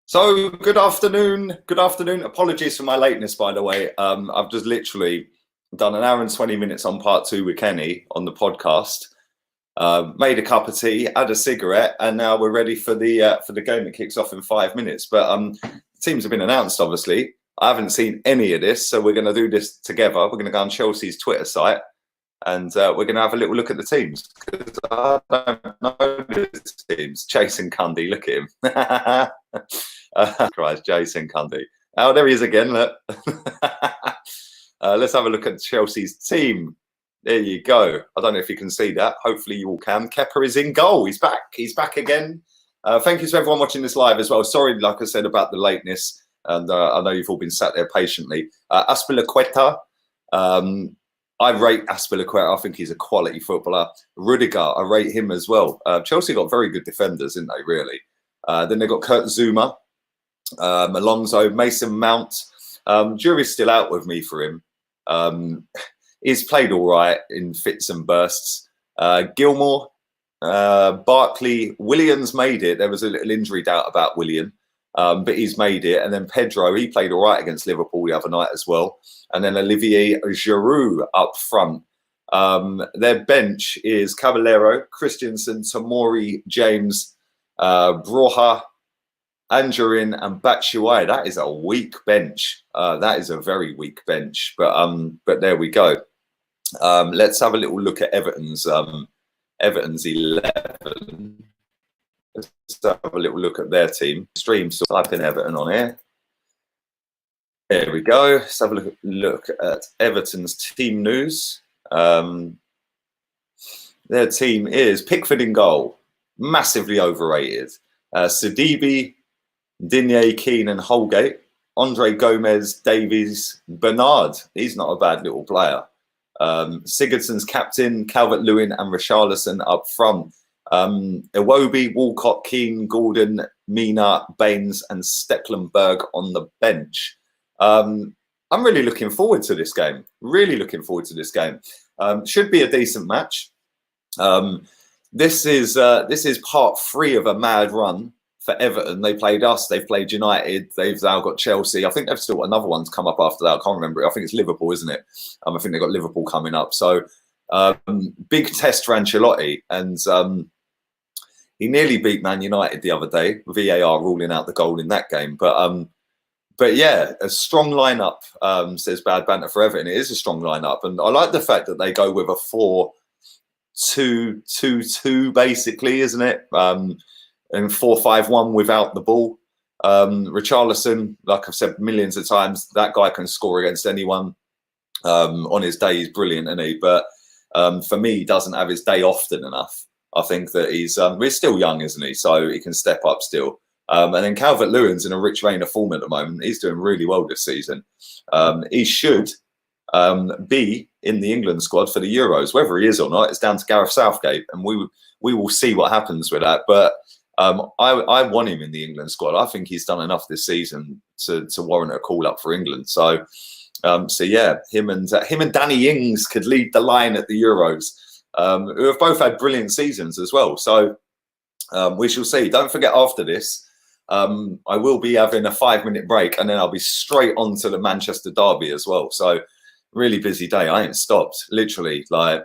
So good afternoon. Good afternoon. Apologies for my lateness, by the way. I've just literally done an hour and 20 minutes on part two with Kenny on the podcast. Made a cup of tea, had a cigarette, and now we're ready for the game that kicks off in 5 minutes. But teams have been announced, obviously. I haven't seen any of this, so we're going to do this together. We're going to go on Chelsea's Twitter site, and we're going to have a little look at the teams. Because I don't know the teams. Jason Cundy, look at him. Christ, Jason Cundy. Oh, there he is again. Look. Let's have a look at Chelsea's team. There you go. I don't know if you can see that. Hopefully you all can. Kepa is in goal. He's back. He's back again. Thank you to everyone watching this live as well. Sorry, like I said, about the lateness. And I know you've all been sat there patiently. Azpilicueta. I rate Azpilicueta. I think he's a quality footballer. Rudiger, I rate him as well. Chelsea got very good defenders, didn't they, really? Then they've got Kurt Zuma, Alonso, Mason Mount. Jury's still out with me for him. He's played all right in fits and bursts. Gilmore, Barkley, Williams made it. There was a little injury doubt about William, but he's made it. And then Pedro, he played all right against Liverpool the other night as well. And then Olivier Giroud up front. Their bench is Caballero, Christensen, Tomori, James, Broha, Anjorin, and Batshuayi. That is a weak bench. That is a very weak bench. But there we go. Let's have a little look at Everton's 11. Let's have a little look at their team. Stream, so type in Everton on here. There we go. Let's have a look at Everton's team news. Their team is Pickford in goal. Massively overrated. Sidibe, Digne, Keane and Holgate. Andre Gomez, Davies, Bernard. He's not a bad little player. Sigurdsson's captain, Calvert-Lewin and Richarlison up front. Iwobi, Walcott, Keane, Gordon, Mina, Baines and Stecklenburg on the bench. I'm really looking forward to this game. Really looking forward to this game. Should be a decent match. This is part 3 of a mad run for Everton. They played us, they've played United, they've now got Chelsea. I think they've still got another one to come up after that. I can't remember. I think it's Liverpool, isn't it? I think they've got Liverpool coming up. So big test for Ancelotti. And he nearly beat Man United the other day, VAR ruling out the goal in that game. But yeah, a strong lineup, says Bad Banter for Everton. It is a strong lineup. And I like the fact that they go with a 4-2-2-2, basically, isn't it? And 4-5-1 without the ball. Richarlison, like I've said millions of times, that guy can score against anyone. On his day, he's brilliant, isn't he? But for me, he doesn't have his day often enough. I think that he's still young, isn't he? So he can step up still. And then Calvert-Lewin's in a rich vein of form at the moment. He's doing really well this season. He should be in the England squad for the Euros. Whether he is or not, it's down to Gareth Southgate, and we will see what happens with that. But I want him in the England squad. I think he's done enough this season to warrant a call up for England. So yeah, him and Danny Ings could lead the line at the Euros, who have both had brilliant seasons as well. So we shall see. Don't forget, after this, I will be having a 5-minute break, and then I'll be straight on to the Manchester derby as well. So really busy day. I ain't stopped. Literally, like,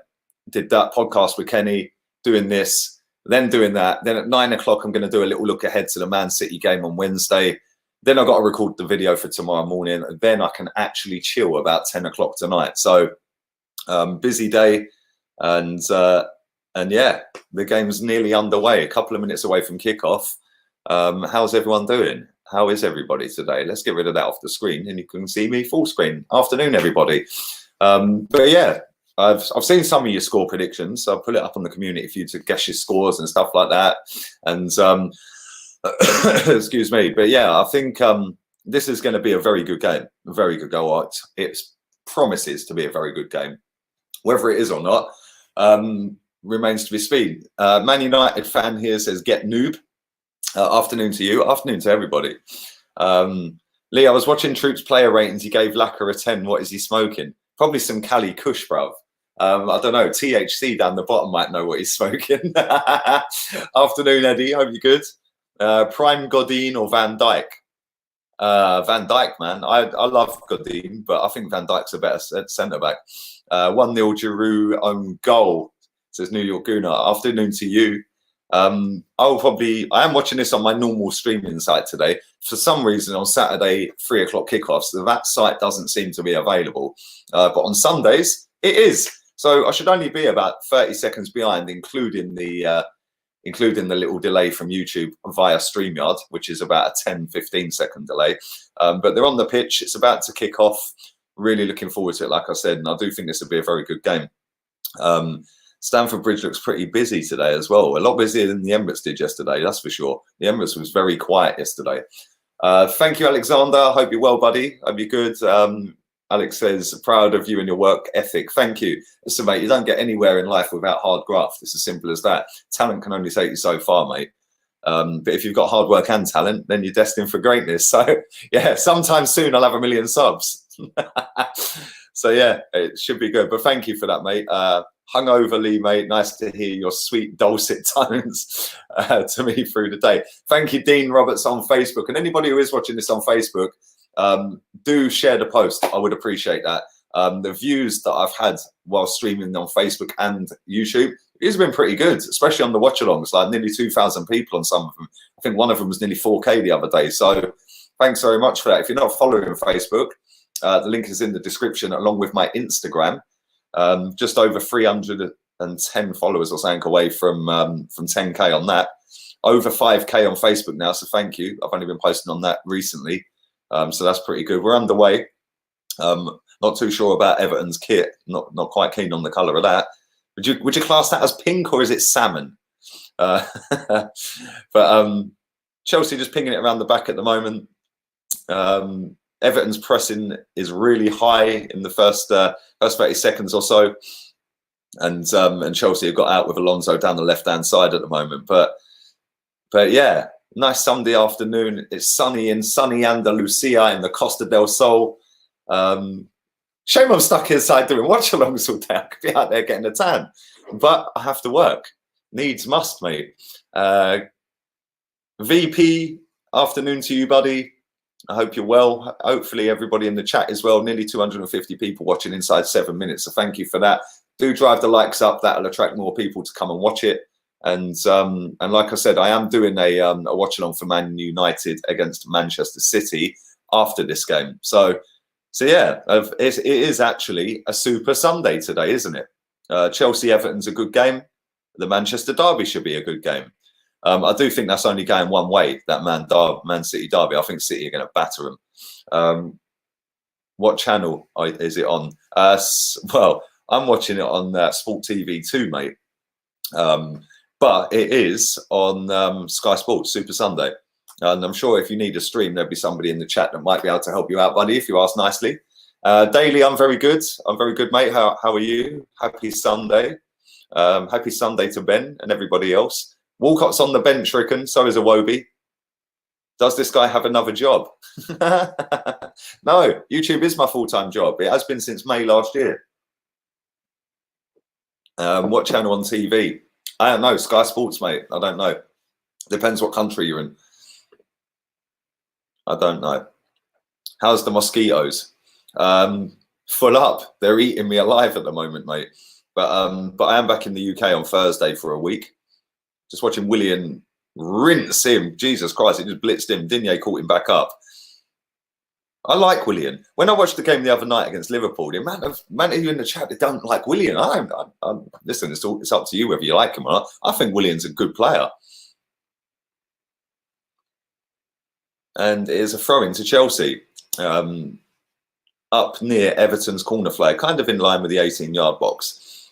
did that podcast with Kenny, doing this, then doing that. Then at 9 o'clock, I'm going to do a little look ahead to the Man City game on Wednesday. Then I've got to record the video for tomorrow morning. And then I can actually chill about 10 o'clock tonight. So busy day. And yeah, the game's nearly underway, a couple of minutes away from kickoff. How's everyone doing? How is everybody today? Let's get rid of that off the screen and you can see me full screen. Afternoon, everybody. But yeah, I've seen some of your score predictions. So I'll put it up on the community for you to guess your scores and stuff like that. And excuse me. But yeah, I think this is going to be a very good game. A very good goal. It promises to be a very good game. Whether it is or not remains to be seen. Man United fan here says, get noob. Afternoon to you. Afternoon to everybody. Lee, I was watching Troops player ratings. He gave Lacquer a 10. What is he smoking? Probably some Cali Kush, bruv. I don't know. THC down the bottom might know what he's smoking. Afternoon, Eddie. Hope you're good. Prime Godin or Van Dijk? Van Dijk, man. I love Godin, but I think Van Dijk's a better centre back. 1-0 Giroud own goal, says New York Guna. Afternoon to you. I am watching this on my normal streaming site today. For some reason, on Saturday, 3 o'clock kickoffs, that site doesn't seem to be available. But on Sundays, it is. So I should only be about 30 seconds behind, including the little delay from YouTube via StreamYard, which is about a 10-15 second delay. But they're on the pitch. It's about to kick off. Really looking forward to it, like I said, and I do think this will be a very good game. Stamford Bridge looks pretty busy today as well. A lot busier than the Emirates did yesterday, that's for sure. The Emirates was very quiet yesterday. Thank you, Alexander. I hope you're well, buddy. Hope you're good. Alex says, proud of you and your work ethic. Thank you. Listen, mate, you don't get anywhere in life without hard graft. It's as simple as that. Talent can only take you so far, mate. But if you've got hard work and talent, then you're destined for greatness. So, yeah, sometime soon I'll have 1 million subs. So, yeah, it should be good. But thank you for that, mate. Hungoverly, mate. Nice to hear your sweet dulcet tones to me through the day. Thank you, Dean Roberts on Facebook. And anybody who is watching this on Facebook, do share the post. I would appreciate that. The views that I've had while streaming on Facebook and YouTube, it's been pretty good, especially on the watch-alongs, like nearly 2,000 people on some of them. I think one of them was nearly 4K the other day. So thanks very much for that. If you're not following Facebook, the link is in the description along with my Instagram. Just over 310 followers or something away from 10K on that. Over 5K on Facebook now, so thank you. I've only been posting on that recently. So that's pretty good. We're underway. Not too sure about Everton's kit. Not quite keen on the colour of that. Would you class that as pink or is it salmon? But Chelsea just pinging it around the back at the moment. Everton's pressing is really high in the first 30 seconds or so, and Chelsea have got out with Alonso down the left-hand side at the moment. But yeah, nice Sunday afternoon. It's sunny in sunny Andalusia in the Costa del Sol. Shame I'm stuck inside doing watch-alongs all day. I could be out there getting a tan, but I have to work. Needs must, mate. VP, afternoon to you, buddy. I hope you're well. Hopefully everybody in the chat is well. Nearly 250 people watching inside 7 minutes. So thank you for that. Do drive the likes up. That'll attract more people to come and watch it. And like I said, I am doing a watch along for Man United against Manchester City after this game. So yeah, it is actually a super Sunday today, isn't it? Chelsea Everton's a good game. The Manchester derby should be a good game. I do think that's only going one way, that Man City derby. I think City are going to batter them. What channel is it on? Well, I'm watching it on Sport TV 2, mate. But it is on Sky Sports Super Sunday. And I'm sure if you need a stream, there'll be somebody in the chat that might be able to help you out, buddy, if you ask nicely. Daily, I'm very good. I'm very good, mate. How are you? Happy Sunday. Happy Sunday to Ben and everybody else. Walcott's on the bench, Rickon. So is Iwobi. Does this guy have another job? No, YouTube is my full-time job. It has been since May last year. What channel on TV? I don't know. Sky Sports, mate. I don't know. Depends what country you're in. I don't know. How's the mosquitoes? Full up. They're eating me alive at the moment, mate. But I am back in the UK on Thursday for a week. Just watching Willian rinse him. Jesus Christ, it just blitzed him. Digne caught him back up. I like Willian. When I watched the game the other night against Liverpool, the amount of you in the chat that don't like Willian, listen, it's up to you whether you like him or not. I think Willian's a good player. And it is a throw-in to Chelsea. Up near Everton's corner flag, kind of in line with the 18-yard box.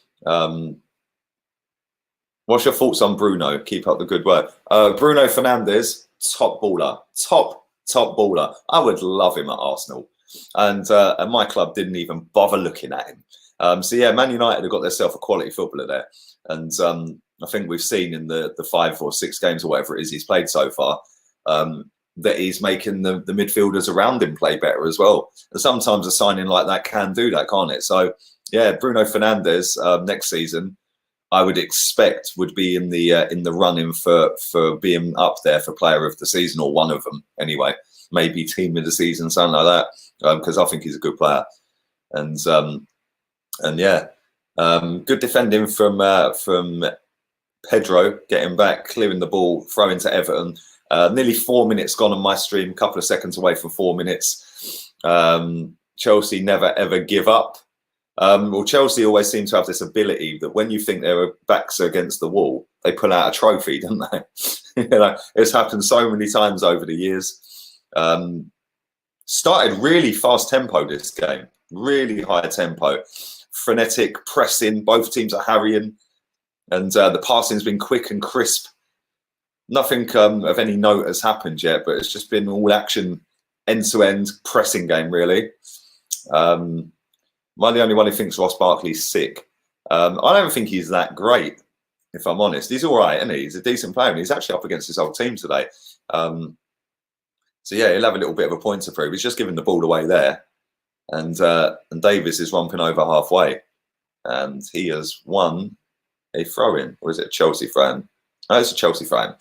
What's your thoughts on Bruno? Keep up the good work. Bruno Fernandes, top baller. Top baller. I would love him at Arsenal. And my club didn't even bother looking at him. So, yeah, Man United have got themselves a quality footballer there. And I think we've seen in the 5 or 6 games or whatever it is he's played so far, that he's making the midfielders around him play better as well. And sometimes a signing like that can do that, can't it? So, yeah, Bruno Fernandes next season, I would expect would be in the running for being up there for player of the season, or one of them anyway. Maybe team of the season, something like that, because I think he's a good player. And yeah, good defending from Pedro, getting back, clearing the ball, throwing to Everton. Nearly 4 minutes gone on my stream, a couple of seconds away from 4 minutes. Chelsea never ever give up. Well, Chelsea always seem to have this ability that when you think their backs are against the wall, they pull out a trophy, don't they? You know, it's happened so many times over the years. Started really fast tempo this game, really high tempo, frenetic pressing. Both teams are harrying, and the passing's been quick and crisp. Nothing of any note has happened yet, but it's just been all action, end-to-end pressing game, really. Am I the only one who thinks Ross Barkley's sick? I don't think he's that great, if I'm honest. He's all right, isn't he? He's a decent player, and he's actually up against his old team today. So yeah, he'll have a little bit of a point to prove. He's just giving the ball away there, and Davis is romping over halfway, and he has won a throw-in, or is it a Chelsea throw-in? No, it's a Chelsea throw-in.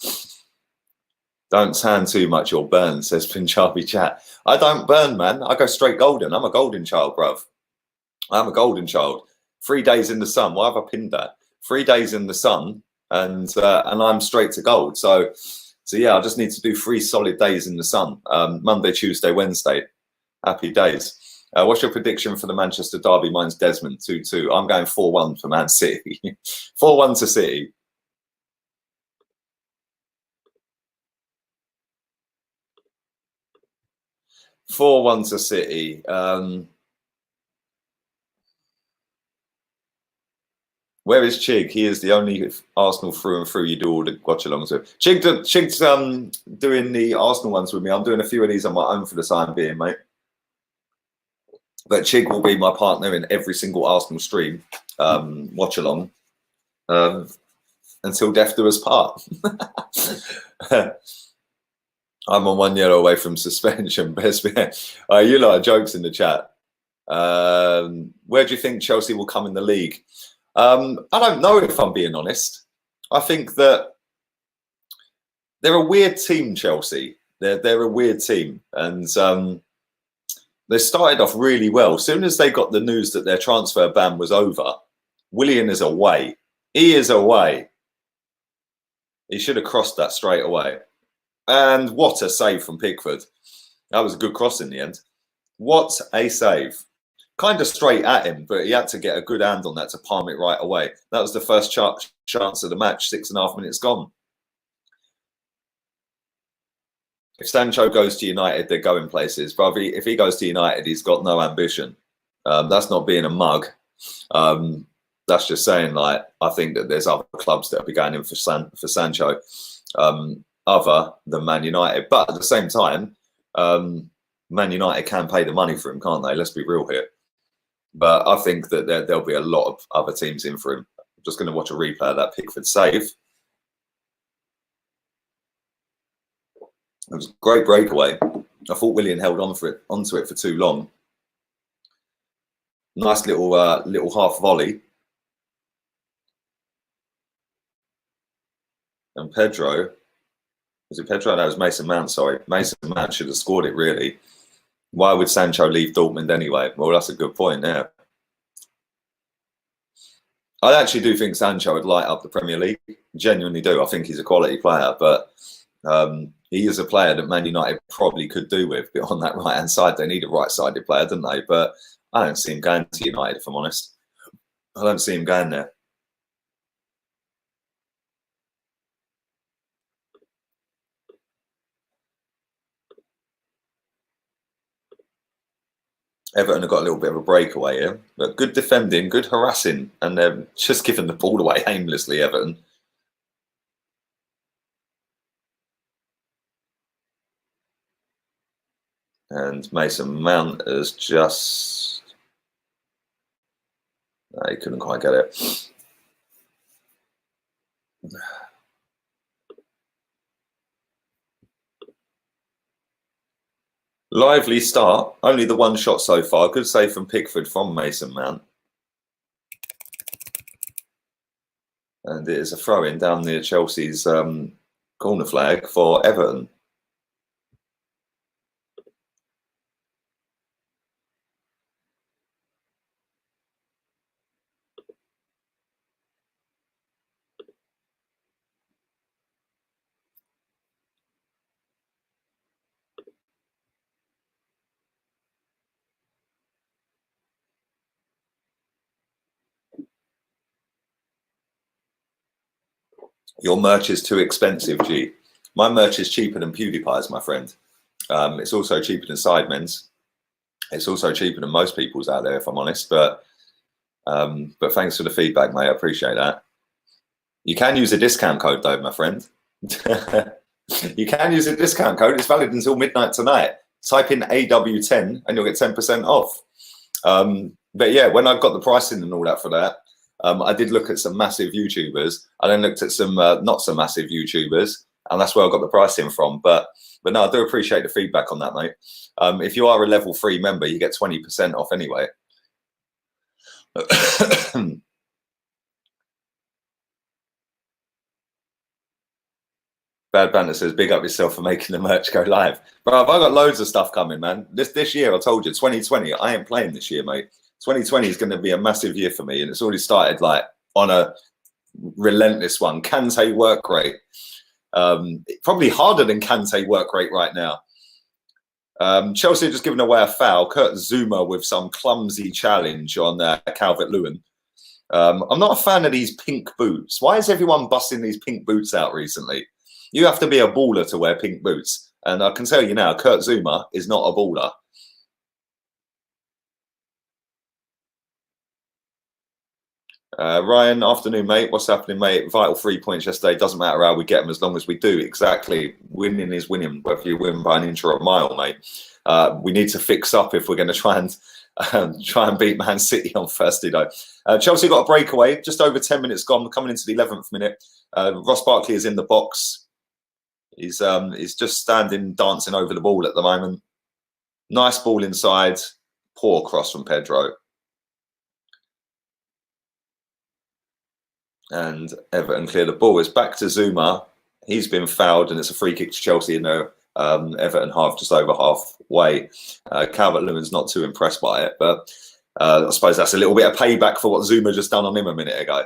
Don't tan too much or burn, says Punjabi chat. I don't burn, man. I go straight golden. I'm a golden child, bruv. I'm a golden child. 3 days in the sun. Why have I pinned that? 3 days in the sun, and I'm straight to gold. So yeah, I just need to do 3 solid days in the sun. Monday, Tuesday, Wednesday. Happy days. What's your prediction for the Manchester derby? Mine's Desmond 2-2. I'm going 4-1 for Man City. 4-1 to City. Four-1 to City. Where is Chig? He is the only Arsenal through and through you do all the watch-alongs with. Chig's doing the Arsenal ones with me. I'm doing a few of these on my own for the time being, mate. But Chig will be my partner in every single Arsenal stream, watch-along, until death do us part. I'm on 1 year away from suspension. You lot are jokes in the chat. Where do you think Chelsea will come in the league? I don't know, if I'm being honest. I think that they're a weird team, Chelsea. They're a weird team. And they started off really well. As soon as they got the news that their transfer ban was over, Willian is away. He is away. He should have crossed that straight away. And what a save from Pickford. That was a good cross in the end. What a save. Kind of straight at him, but he had to get a good hand on that to palm it right away. That was the first chance of the match, 6.5 minutes gone. If Sancho goes to United, they're going places. But if he goes to United, he's got no ambition. That's not being a mug. That's just saying, like, I think that there's other clubs that will be going in for Sancho. Other than Man United, but at the same time, Man United can pay the money for him, can't they? Let's be real here. But I think that there'll be a lot of other teams in for him. I'm just going to watch a replay of that Pickford save. It was a great breakaway. I thought Willian held onto it for too long. Nice little half volley. And Pedro. Was it Pedro? No, it was Mason Mount, sorry. Mason Mount should have scored it, really. Why would Sancho leave Dortmund anyway? Well, that's a good point, yeah. I actually do think Sancho would light up the Premier League. Genuinely do. I think he's a quality player, but he is a player that Man United probably could do with. But on that right-hand side, they need a right-sided player, don't they? But I don't see him going to United, if I'm honest. I don't see him going there. Everton have got a little bit of a breakaway here, but good defending, good harassing, and they're just giving the ball away aimlessly, Everton. And Mason Mount has just... No, he couldn't quite get it. Lively start. Only the one shot so far. Good save from Pickford from Mason Mount. And it is a throw-in down near Chelsea's corner flag for Everton. Your merch is too expensive, G. My merch is cheaper than PewDiePie's, my friend. It's also cheaper than Sidemen's. It's also cheaper than most people's out there, if I'm honest. But thanks for the feedback, mate. I appreciate that. You can use a discount code, though, my friend. You can use a discount code. It's valid until midnight tonight. Type in AW10 and you'll get 10% off. But yeah, when I've got the pricing and all that for that, I did look at some massive YouTubers. I then looked at some not so massive YouTubers, and that's where I got the pricing from. But no, I do appreciate the feedback on that, mate. If you are a level 3 member, you get 20% off anyway. Bad Banter says, big up yourself for making the merch go live. Bro, I've got loads of stuff coming, man. This year, I told you, 2020, I ain't playing this year, mate. 2020 is going to be a massive year for me, and it's already started like on a relentless one. Kante work rate. Probably harder than Kante work rate right now. Chelsea have just given away a foul. Kurt Zouma with some clumsy challenge on Calvert-Lewin. I'm not a fan of these pink boots. Why is everyone busting these pink boots out recently? You have to be a baller to wear pink boots. And I can tell you now, Kurt Zouma is not a baller. Ryan, afternoon, mate. What's happening, mate? Vital 3 points yesterday. Doesn't matter how we get them as long as we do. Exactly. Winning is winning, whether you win by an inch or a mile, mate. We need to fix up if we're going to try and beat Man City on Thursday, though. Chelsea got a breakaway. Just over 10 minutes gone. Coming into the 11th minute. Ross Barkley is in the box. He's just standing, dancing over the ball at the moment. Nice ball inside. Poor cross from Pedro. And Everton clear the ball. It's back to Zouma. He's been fouled, and it's a free kick to Chelsea in the Everton half, just over halfway. Calvert-Lewin's not too impressed by it, but I suppose that's a little bit of payback for what Zouma just done on him a minute ago.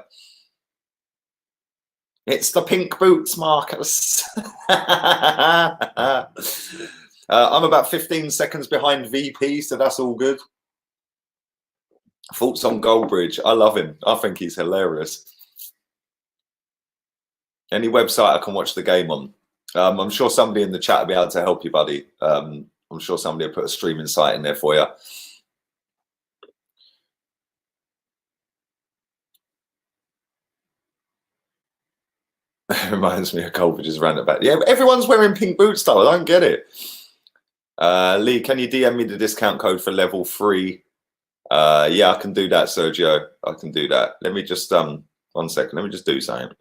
It's the pink boots, Marcus. I'm about 15 seconds behind VP, so that's all good. Thoughts on Goldbridge? I love him. I think he's hilarious. Any website I can watch the game on. I'm sure somebody in the chat will be able to help you, buddy. I'm sure somebody will put a streaming site in there for you. Reminds me of Goldbridge's roundabout. Yeah, everyone's wearing pink boots, though. I don't get it. Lee, can you DM me the discount code for level 3? Yeah, I can do that, Sergio. I can do that. Let me just 1 second. Let me just do something.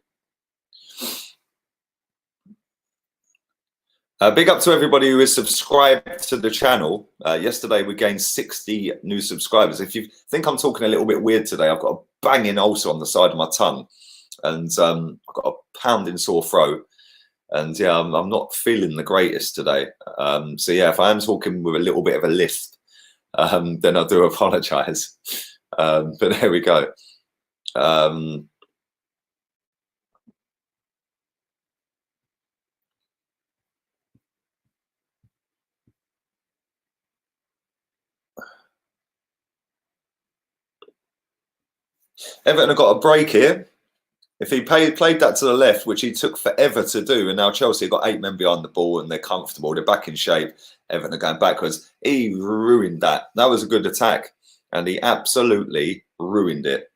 Big up to everybody who is subscribed to the channel. Yesterday we gained 60 new subscribers. If you think I'm talking a little bit weird today, I've got a banging ulcer on the side of my tongue, and I've got a pounding sore throat, and yeah, I'm not feeling the greatest today. So yeah, if I am talking with a little bit of a lisp, then I do apologise. But there we go. Everton have got a break here. If he played that to the left, which he took forever to do, and now Chelsea have got 8 men behind the ball and they're comfortable, they're back in shape. Everton are going backwards. He ruined that. That was a good attack, and he absolutely ruined it.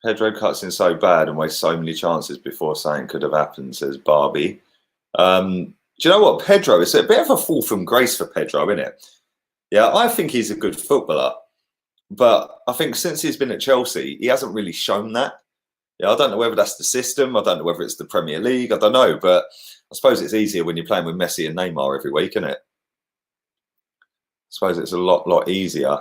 Pedro cuts in so bad and wastes so many chances before something could have happened, says Barbie. Do you know what, Pedro? It's a bit of a fall from grace for Pedro, isn't it? Yeah, I think he's a good footballer, but I think since he's been at Chelsea, he hasn't really shown that. Yeah, I don't know whether that's the system. I don't know whether it's the Premier League. I don't know, but I suppose it's easier when you're playing with Messi and Neymar every week, isn't it? I suppose it's a lot easier.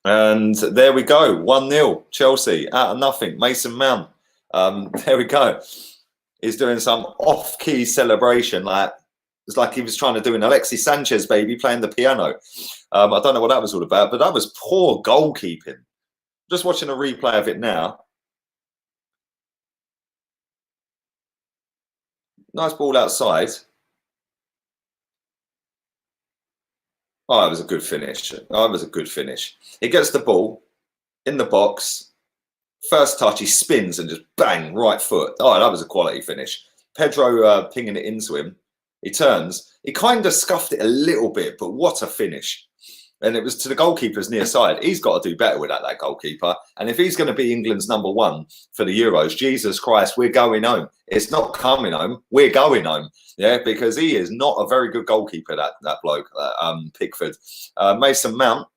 And there we go, 1-0 Chelsea out of nothing. Mason Mount, there we go. He's doing some off-key celebration, like it's like he was trying to do an Alexis Sanchez baby playing the piano. I don't know what that was all about, but that was poor goalkeeping. Just watching a replay of it now. Nice ball outside. Oh, it was a good finish. Oh, it was a good finish. He gets the ball in the box. First touch, he spins and just bang, right foot. Oh, that was a quality finish. Pedro pinging it into him. He turns. He kind of scuffed it a little bit, but what a finish. And it was to the goalkeeper's near side. He's got to do better with that goalkeeper. And if he's going to be England's #1 for the Euros, Jesus Christ, we're going home. It's not coming home. We're going home. Yeah, because he is not a very good goalkeeper, that bloke, Pickford. Mason Mount,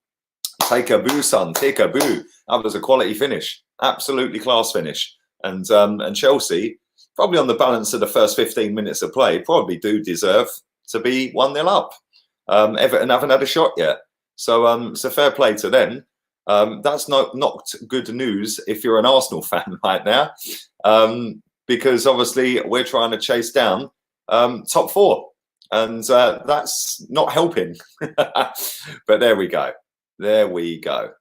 take a boo, son. Take a boo. That was a quality finish. Absolutely class finish. And Chelsea, probably on the balance of the first 15 minutes of play, probably do deserve to be 1-0 up. Everton haven't had a shot yet. So fair play to them. That's not good news if you're an Arsenal fan right now, because obviously we're trying to chase down top 4, and that's not helping. But there we go. There we go.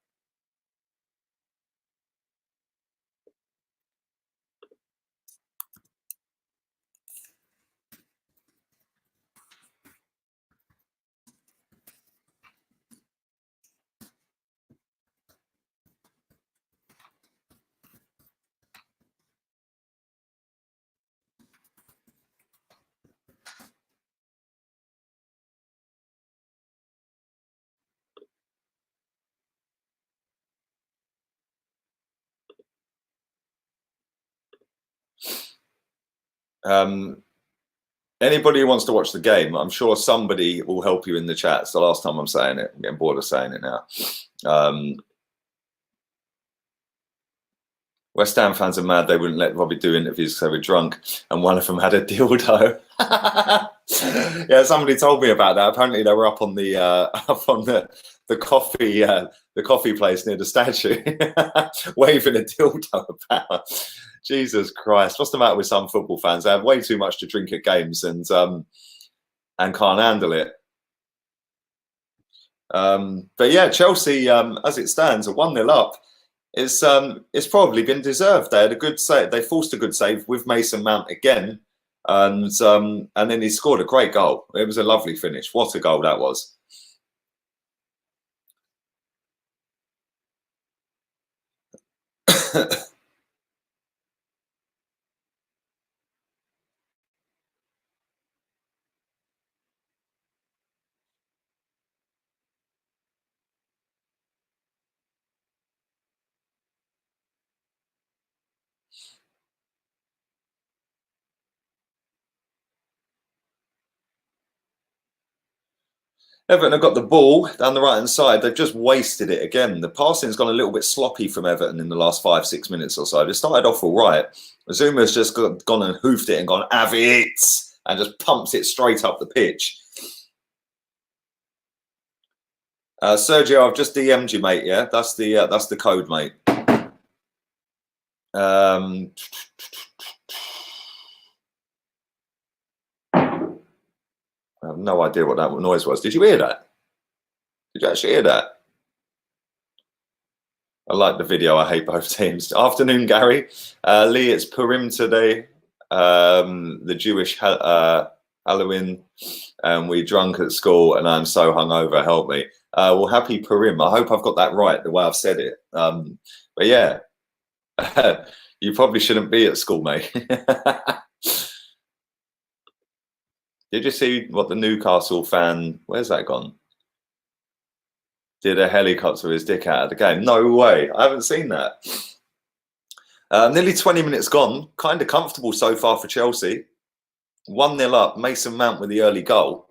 Anybody who wants to watch the game, I'm sure somebody will help you in the chat. It's the last time I'm saying it. I'm getting bored of saying it now. West Ham fans are mad they wouldn't let Robbie do interviews because they were drunk, and one of them had a dildo. Yeah, somebody told me about that. Apparently, they were up on the coffee place near the statue, waving a dildo about. Jesus Christ, what's the matter with some football fans? They have way too much to drink at games and can't handle it. But yeah, Chelsea, as it stands, are 1-0 up. It's probably been deserved. They had a good save. They forced a good save with Mason Mount again, and then he scored a great goal. It was a lovely finish. What a goal that was! Everton have got the ball down the right-hand side. They've just wasted it again. The passing's gone a little bit sloppy from Everton in the last 5-6 minutes or so. They started off all right. Zuma's just gone and hoofed it and gone, have it, and just pumps it straight up the pitch. Sergio, I've just DM'd you, mate. Yeah, that's the code, mate. I have no idea what that noise was. Did you hear that? Did you actually hear that? I like the video. I hate both teams. Afternoon, Gary. Lee, it's Purim today. The Jewish Halloween. We drunk at school and I'm so hungover. Help me. Well, happy Purim. I hope I've got that right, the way I've said it. But yeah, you probably shouldn't be at school, mate. Did you see what the Newcastle fan, where's that gone? Did a helicopter with his dick out of the game? No way. I haven't seen that. Nearly 20 minutes gone. Kind of comfortable so far for Chelsea. 1-0 up. Mason Mount with the early goal.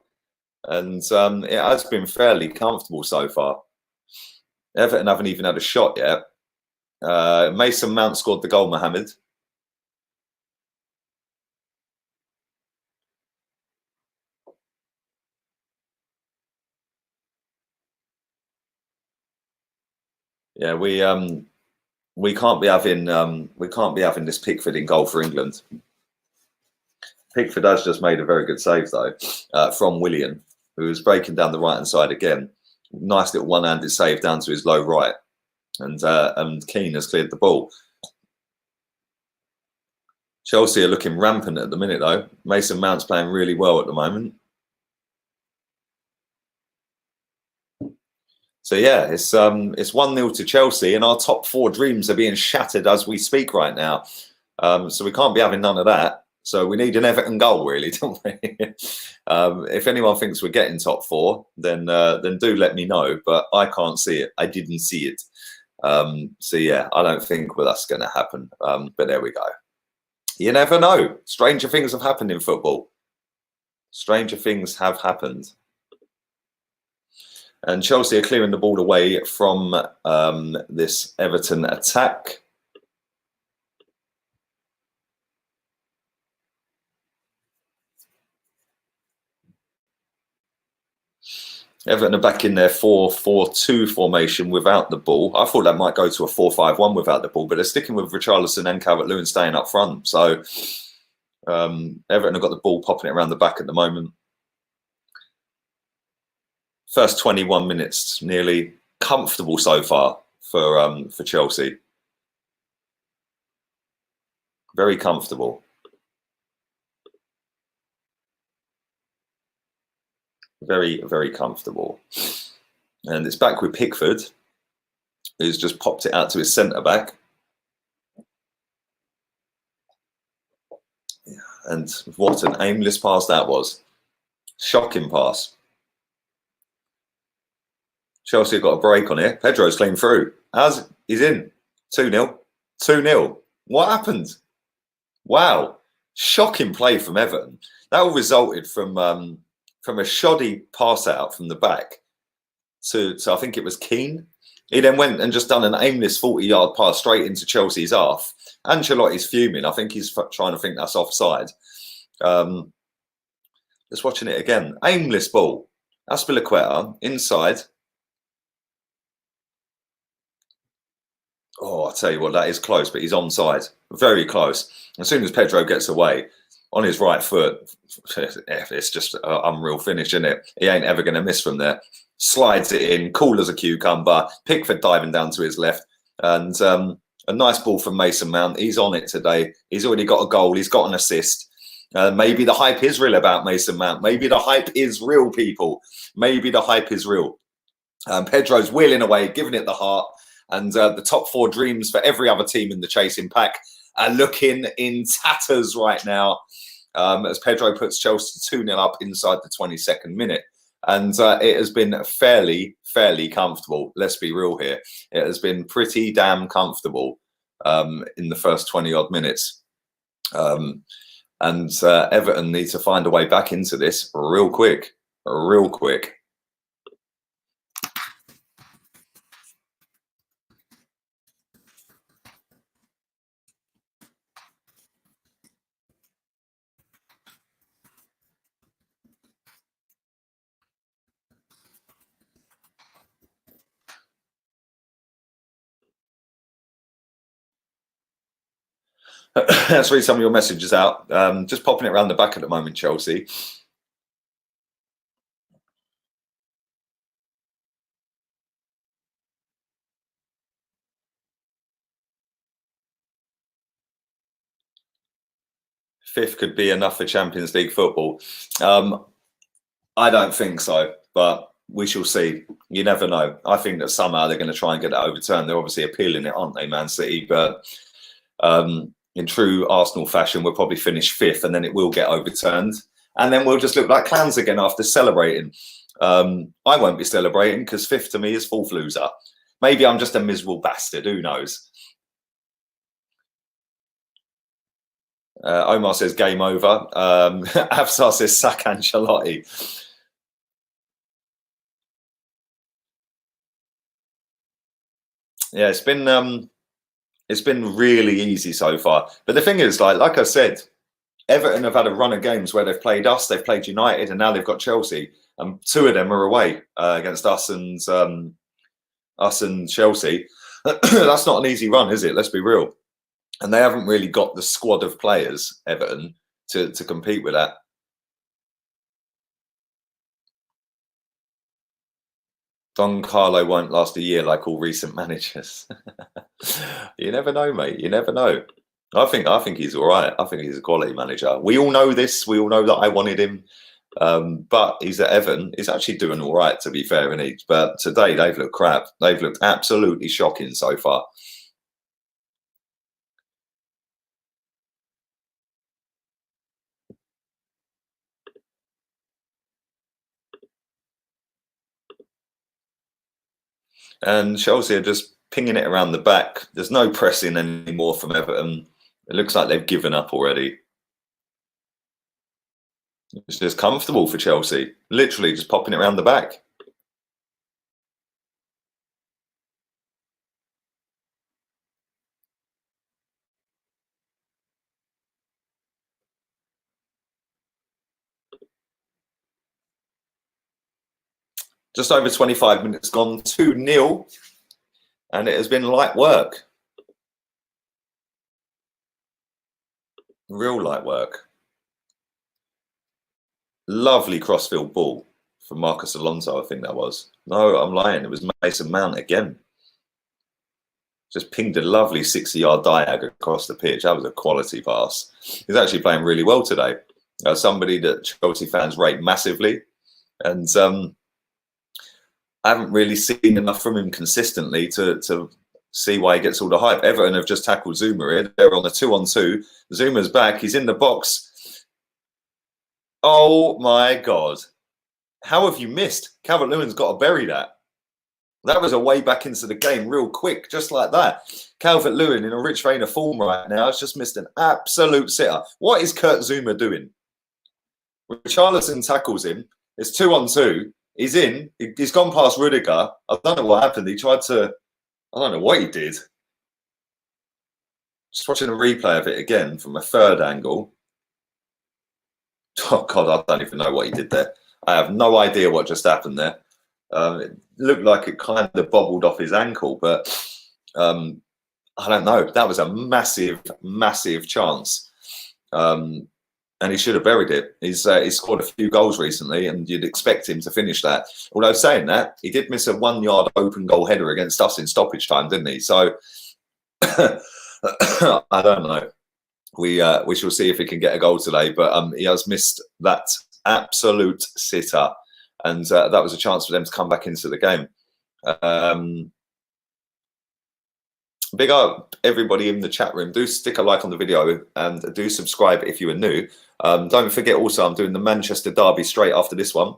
And it has been fairly comfortable so far. Everton haven't even had a shot yet. Mason Mount scored the goal, Mohammed. Yeah, we can't be having this Pickford in goal for England. Pickford has just made a very good save though from Willian, who was breaking down the right hand side again. Nice little one-handed save down to his low right, and Keane has cleared the ball. Chelsea are looking rampant at the minute though. Mason Mount's playing really well at the moment. So yeah, it's 1-0 to Chelsea, and our top 4 dreams are being shattered as we speak right now. So we can't be having none of that. So we need an Everton goal, really, don't we? If anyone thinks we're getting top 4, then do let me know. But I can't see it. I didn't see it. So yeah, I don't think that's going to happen. But there we go. You never know. Stranger things have happened in football. Stranger things have happened. And Chelsea are clearing the ball away from this Everton attack. Everton are back in their 4-4-2 formation without the ball. I thought that might go to a 4-5-1 without the ball, but they're sticking with Richarlison and Calvert-Lewin staying up front. So Everton have got the ball popping it around the back at the moment. First 21 minutes, nearly comfortable so far for Chelsea. Very comfortable. Very, very comfortable. And it's back with Pickford, who's just popped it out to his centre-back. Yeah, and what an aimless pass that was. Shocking pass. Chelsea have got a break on here. Pedro's clean through. He's in. 2-0. 2-0. What happened? Wow. Shocking play from Everton. That all resulted from a shoddy pass out from the back to I think it was Keane. He then went and just done an aimless 40-yard pass straight into Chelsea's half. Ancelotti's fuming. I think he's trying to think that's offside. Just watching it again. Aimless ball. Azpilicueta inside. Oh, I tell you what, that is close, but he's onside. Very close. As soon as Pedro gets away, on his right foot, it's just an unreal finish, isn't it? He ain't ever going to miss from there. Slides it in, cool as a cucumber. Pickford diving down to his left. And a nice ball from Mason Mount. He's on it today. He's already got a goal. He's got an assist. Maybe the hype is real about Mason Mount. Maybe the hype is real, people. Maybe the hype is real. Pedro's wheeling away, giving it the heart. And the top 4 dreams for every other team in the chasing pack are looking in tatters right now as Pedro puts Chelsea 2-0 up inside the 22nd minute. And it has been fairly comfortable. Let's be real here. It has been pretty damn comfortable in the first 20-odd minutes. And Everton need to find a way back into this real quick. Let's read some of your messages out. Just popping it around the back at the moment, Chelsea. Fifth could be enough for Champions League football. I don't think so, but we shall see. You never know. I think that somehow they're going to try and get that overturned. They're obviously appealing it, aren't they, Man City? But in true Arsenal fashion, we'll probably finish 5th and then it will get overturned. And then we'll just look like clowns again after celebrating. I won't be celebrating because 5th to me is 4th loser. Maybe I'm just a miserable bastard. Who knows? Omar says game over. Afsar says sack Ancelotti. Yeah, it's been really easy so far. But the thing is, like I said, Everton have had a run of games where they've played us, they've played United, and now they've got Chelsea. And 2 of them are away against us and Chelsea. That's not an easy run, is it? Let's be real. And they haven't really got the squad of players, Everton, to compete with that. Don Carlo won't last a year like all recent managers. You never know, mate. You never know. I think he's all right. I think he's a quality manager. We all know this. We all know that I wanted him. But he's at Everton. He's actually doing all right, to be fair, in each. But today they've looked crap. They've looked absolutely shocking so far. And Chelsea are just pinging it around the back. There's no pressing anymore from Everton. It looks like they've given up already. It's just comfortable for Chelsea. Literally just popping it around the back. Just over 25 minutes gone, 2-0. And it has been light work. Real light work. Lovely crossfield ball from Marcus Alonso, I think that was. No, I'm lying. It was Mason Mount again. Just pinged a lovely 60-yard diag across the pitch. That was a quality pass. He's actually playing really well today. Somebody that Chelsea fans rate massively. And I haven't really seen enough from him consistently to see why he gets all the hype. Everton have just tackled Zuma here. They're on the 2-on-2. Zuma's back. He's in the box. Oh, my God. How have you missed? Calvert-Lewin's got to bury that. That was a way back into the game real quick, just like that. Calvert-Lewin in a rich vein of form right now has just missed an absolute sitter. What is Kurt Zuma doing? Richarlison tackles him. It's 2-on-2. He's in. He's gone past Rudiger. I don't know what happened. He tried to... I don't know what he did. Just watching a replay of it again from a third angle. Oh, God, I don't even know what he did there. I have no idea what just happened there. It looked like it kind of bobbled off his ankle, but I don't know. That was a massive, massive chance. And he should have buried it. He's scored a few goals recently, and you'd expect him to finish that. Although saying that, he did miss a 1-yard open goal header against us in stoppage time, didn't he? So I don't know. We shall see if he can get a goal today, but he has missed that absolute sitter, and that was a chance for them to come back into the game. Big up everybody in the chat room. Do stick a like on the video and do subscribe if you are new. Don't forget also, I'm doing the Manchester derby straight after this one.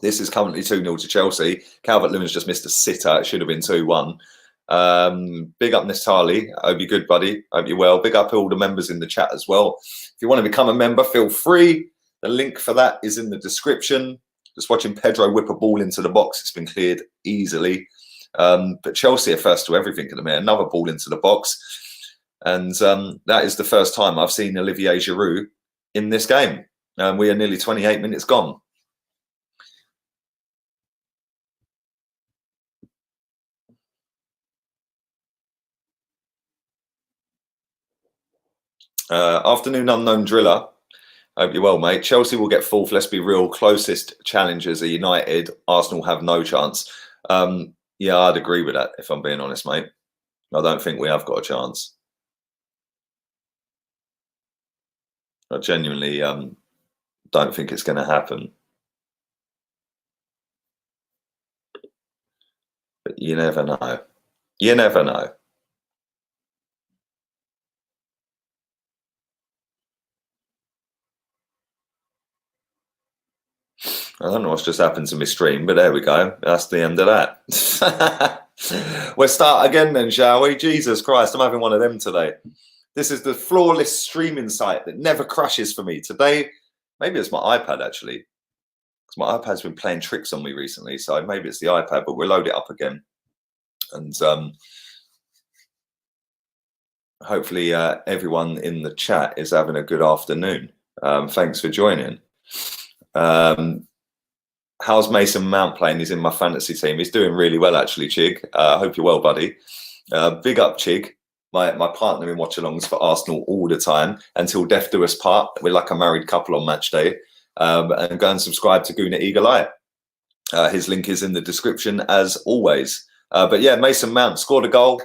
This is currently 2-0 to Chelsea. Calvert-Lewin's just missed a sitter. It should have been 2-1. Big up Nestali. I hope you're good, buddy. I hope you're well. Big up all the members in the chat as well. If you want to become a member, feel free. The link for that is in the description. Just watching Pedro whip a ball into the box. It's been cleared easily. But Chelsea are first to everything at the minute. Another ball into the box. And that is the first time I've seen Olivier Giroud in this game. We are nearly 28 minutes gone. Afternoon, unknown driller. Hope you're well, mate. Chelsea will get fourth. Let's be real. Closest challengers are United. Arsenal have no chance. Yeah, I'd agree with that, if I'm being honest, mate. I don't think we have got a chance. I genuinely don't think it's going to happen. But you never know. You never know. I don't know what's just happened to my stream, but there we go. That's the end of that. We'll start again then, shall we? Jesus Christ, I'm having one of them today. This is the flawless streaming site that never crashes for me. Today, maybe it's my iPad actually, because my iPad's been playing tricks on me recently. So maybe it's the iPad, but we'll load it up again. And hopefully everyone in the chat is having a good afternoon. Thanks for joining. How's Mason Mount playing? He's in my fantasy team. He's doing really well, actually, Chig. I hope you're well, buddy. Big up, Chig. My partner in watchalongs for Arsenal all the time until death do us part. We're like a married couple on match day. And go and subscribe to Guna Eagle Eye. His link is in the description as always. But yeah, Mason Mount scored a goal.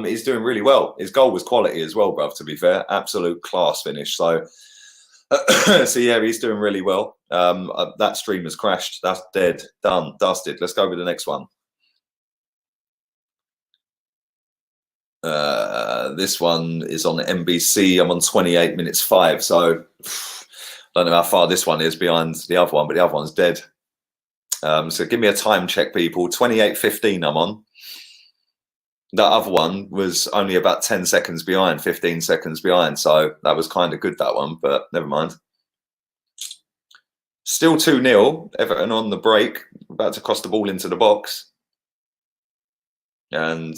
He's doing really well. His goal was quality as well, bruv, to be fair. Absolute class finish. So yeah, he's doing really well. That stream has crashed. That's dead, done, dusted. Let's go with the next one. This one is on NBC. I'm on 28 minutes 5. So I don't know how far this one is behind the other one, but the other one's dead. So give me a time check, people. 28:15 I'm on. That other one was only about 10 seconds behind, 15 seconds behind. So that was kind of good, that one, but never mind. Still 2-0. Everton on the break, about to cross the ball into the box. And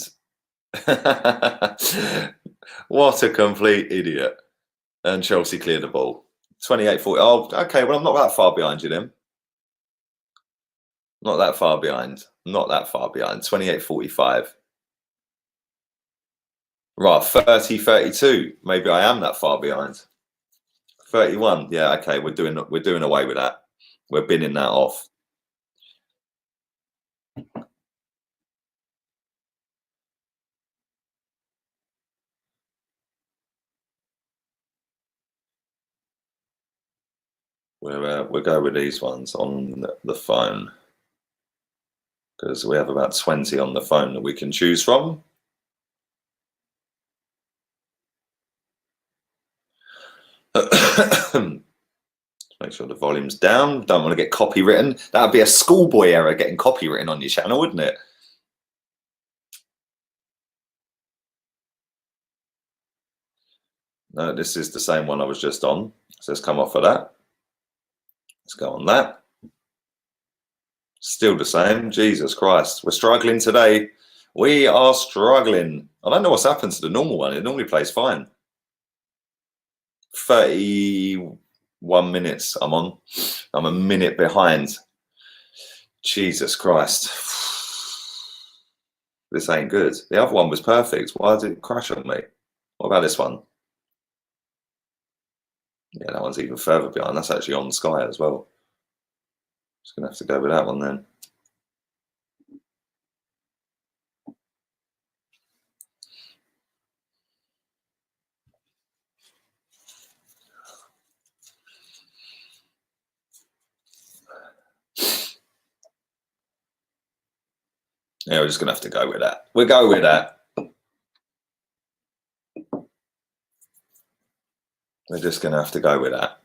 what a complete idiot. And Chelsea cleared the ball. 28-40. Oh, okay. Well, I'm not that far behind you then. Not that far behind. Not that far behind. 28-45. Right, 30-32. Maybe I am that far behind. 31. Yeah, okay. We're doing away with that. We're binning that off. We'll go with these ones on the phone because we have about 20 on the phone that we can choose from. Make sure the volume's down. Don't want to get copywritten. That would be a schoolboy error getting copywritten on your channel, wouldn't it? No, this is the same one I was just on. So let's come off of that. Let's go on that. Still the same. Jesus Christ. We're struggling today. We are struggling. I don't know what's happened to the normal one. It normally plays fine. 31 minutes I'm on. I'm a minute behind. Jesus Christ. This ain't good. The other one was perfect. Why did it crash on me? What about this one? Yeah, that one's even further behind. That's actually on Sky as well. Just going to have to go with that one then. Yeah, we're just going to have to go with that. We'll go with that. We're just going to have to go with that.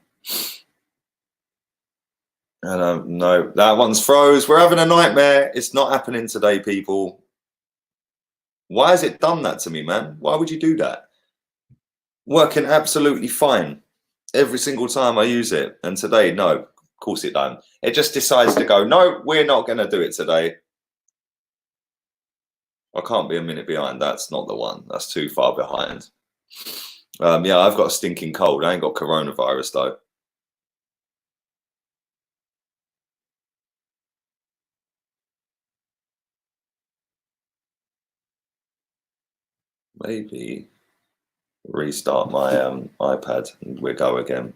I don't know. That one's froze. We're having a nightmare. It's not happening today, people. Why has it done that to me, man? Why would you do that? Working absolutely fine every single time I use it. And today, no, of course it don't. It just decides to go, no, we're not going to do it today. I can't be a minute behind. That's not the one. That's too far behind. Yeah, I've got a stinking cold. I ain't got coronavirus, though. Maybe restart my iPad and we'll go again.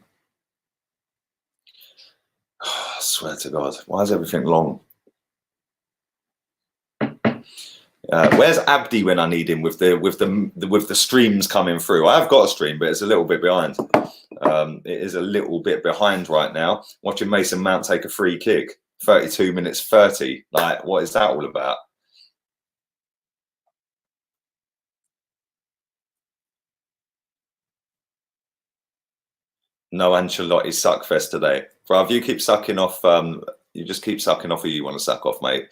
I swear to God, why is everything long? Where's Abdi when I need him with the streams coming through? I have got a stream, but it's a little bit behind. It is a little bit behind right now. Watching Mason Mount take a free kick, 32 minutes 30. Like, what is that all about? No Ancelotti suckfest today. Bruv, you keep sucking off You just keep sucking off who you want to suck off, mate.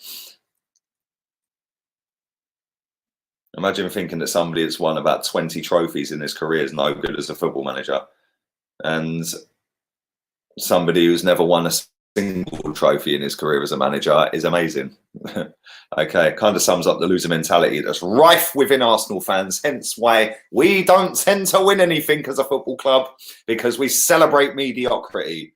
Imagine thinking that somebody that's won about 20 trophies in his career is no good as a football manager. And somebody who's never won a single trophy in his career as a manager is amazing. Okay, kind of sums up the loser mentality that's rife within Arsenal fans, hence why we don't tend to win anything as a football club, because we celebrate mediocrity.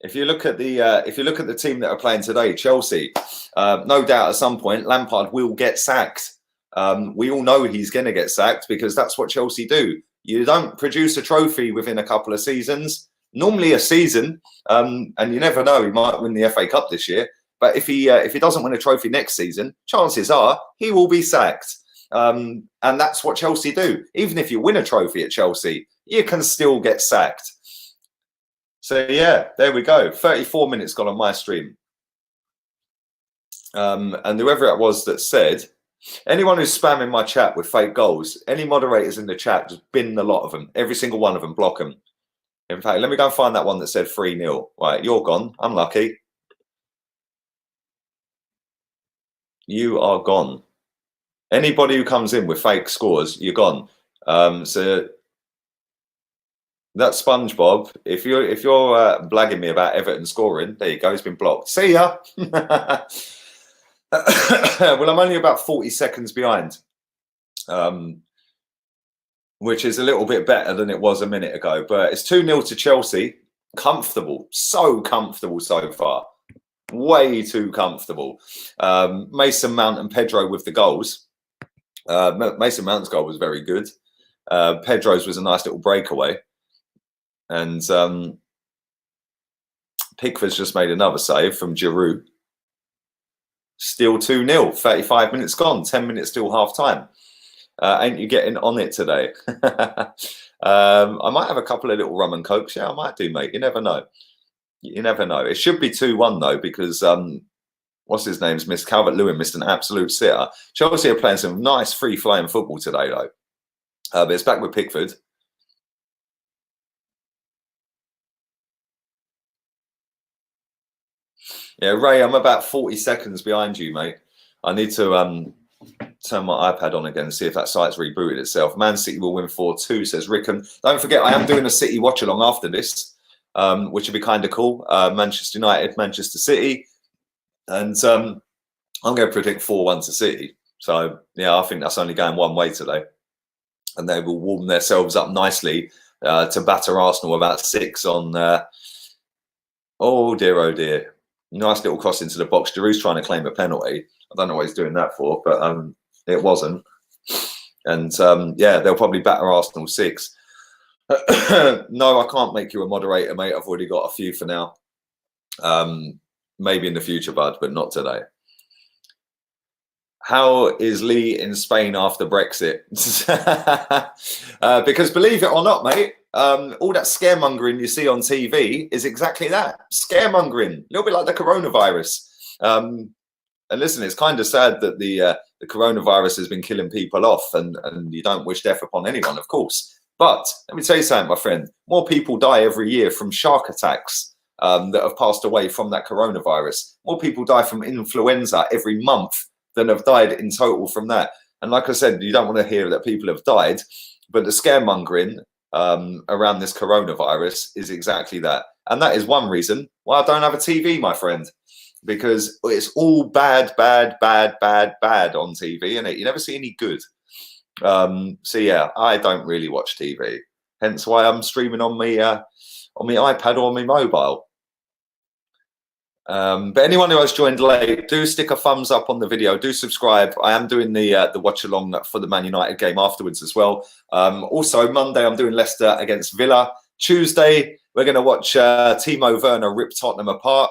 If you look at the team that are playing today, Chelsea, no doubt at some point Lampard will get sacked. We all know he's going to get sacked because that's what Chelsea do. You don't produce a trophy within a couple of seasons, normally a season, and you never know, he might win the FA Cup this year. But if he doesn't win a trophy next season, chances are he will be sacked. And that's what Chelsea do. Even if you win a trophy at Chelsea, you can still get sacked. So yeah, there we go. 34 minutes gone on my stream. And whoever it was that said, anyone who's spamming my chat with fake goals, any moderators in the chat, just bin the lot of them. Every single one of them, block them. In fact, let me go and find that one that said 3-0. Right, you're gone. Unlucky. You are gone. Anybody who comes in with fake scores, you're gone. So that's SpongeBob. If you're blagging me about Everton scoring, there you go. It's been blocked. See ya. Well, I'm only about 40 seconds behind, which is a little bit better than it was a minute ago. But it's 2-0 to Chelsea. Comfortable. So comfortable so far. Way too comfortable. Mason Mount and Pedro with the goals. Mason Mount's goal was very good. Pedro's was a nice little breakaway. And Pickford's just made another save from Giroud. Still 2-0. 35 minutes gone. 10 minutes till half time. Ain't you getting on it today? I might have a couple of little rum and cokes. Yeah, I might do, mate. You never know. You never know. It should be 2-1 though, because what's his name's missed. Calvert-Lewin missed an absolute sitter. Chelsea are playing some nice free-flowing football today though. But it's back with Pickford. Yeah, Ray, I'm about 40 seconds behind you, mate. I need to turn my iPad on again and see if that site's rebooted itself. Man City will win 4-2, says Rickon. Don't forget, I am doing a City watch-along after this, which would be kind of cool. Manchester United, Manchester City. And I'm going to predict 4-1 to City. So, yeah, I think that's only going one way today. And they will warm themselves up nicely to batter Arsenal about 6 on... oh, dear. Nice little cross into the box. Giroud's trying to claim a penalty. I don't know what he's doing that for, but it wasn't. And yeah, they'll probably batter Arsenal 6. No, I can't make you a moderator, mate. I've already got a few for now. Maybe in the future, bud, but not today. How is Lee in Spain after Brexit? Because believe it or not, mate, all that scaremongering you see on TV is exactly that. Scaremongering, a little bit like the coronavirus. And listen, it's kind of sad that the coronavirus has been killing people off, and you don't wish death upon anyone, of course. But let me tell you something, my friend. More people die every year from shark attacks that have passed away from that coronavirus. More people die from influenza every month than have died in total from that. And like I said, you don't want to hear that people have died, but the scaremongering around this coronavirus is exactly that. And that is one reason why I don't have a TV, my friend, because it's all bad on TV, innit? You never see any good. So yeah, I don't really watch TV. Hence why I'm streaming on my iPad or my mobile. But anyone who has joined late, do stick a thumbs up on the video. Do subscribe. I am doing the watch along for the Man United game afterwards as well. Also, Monday I'm doing Leicester against Villa. Tuesday we're going to watch Timo Werner rip Tottenham apart,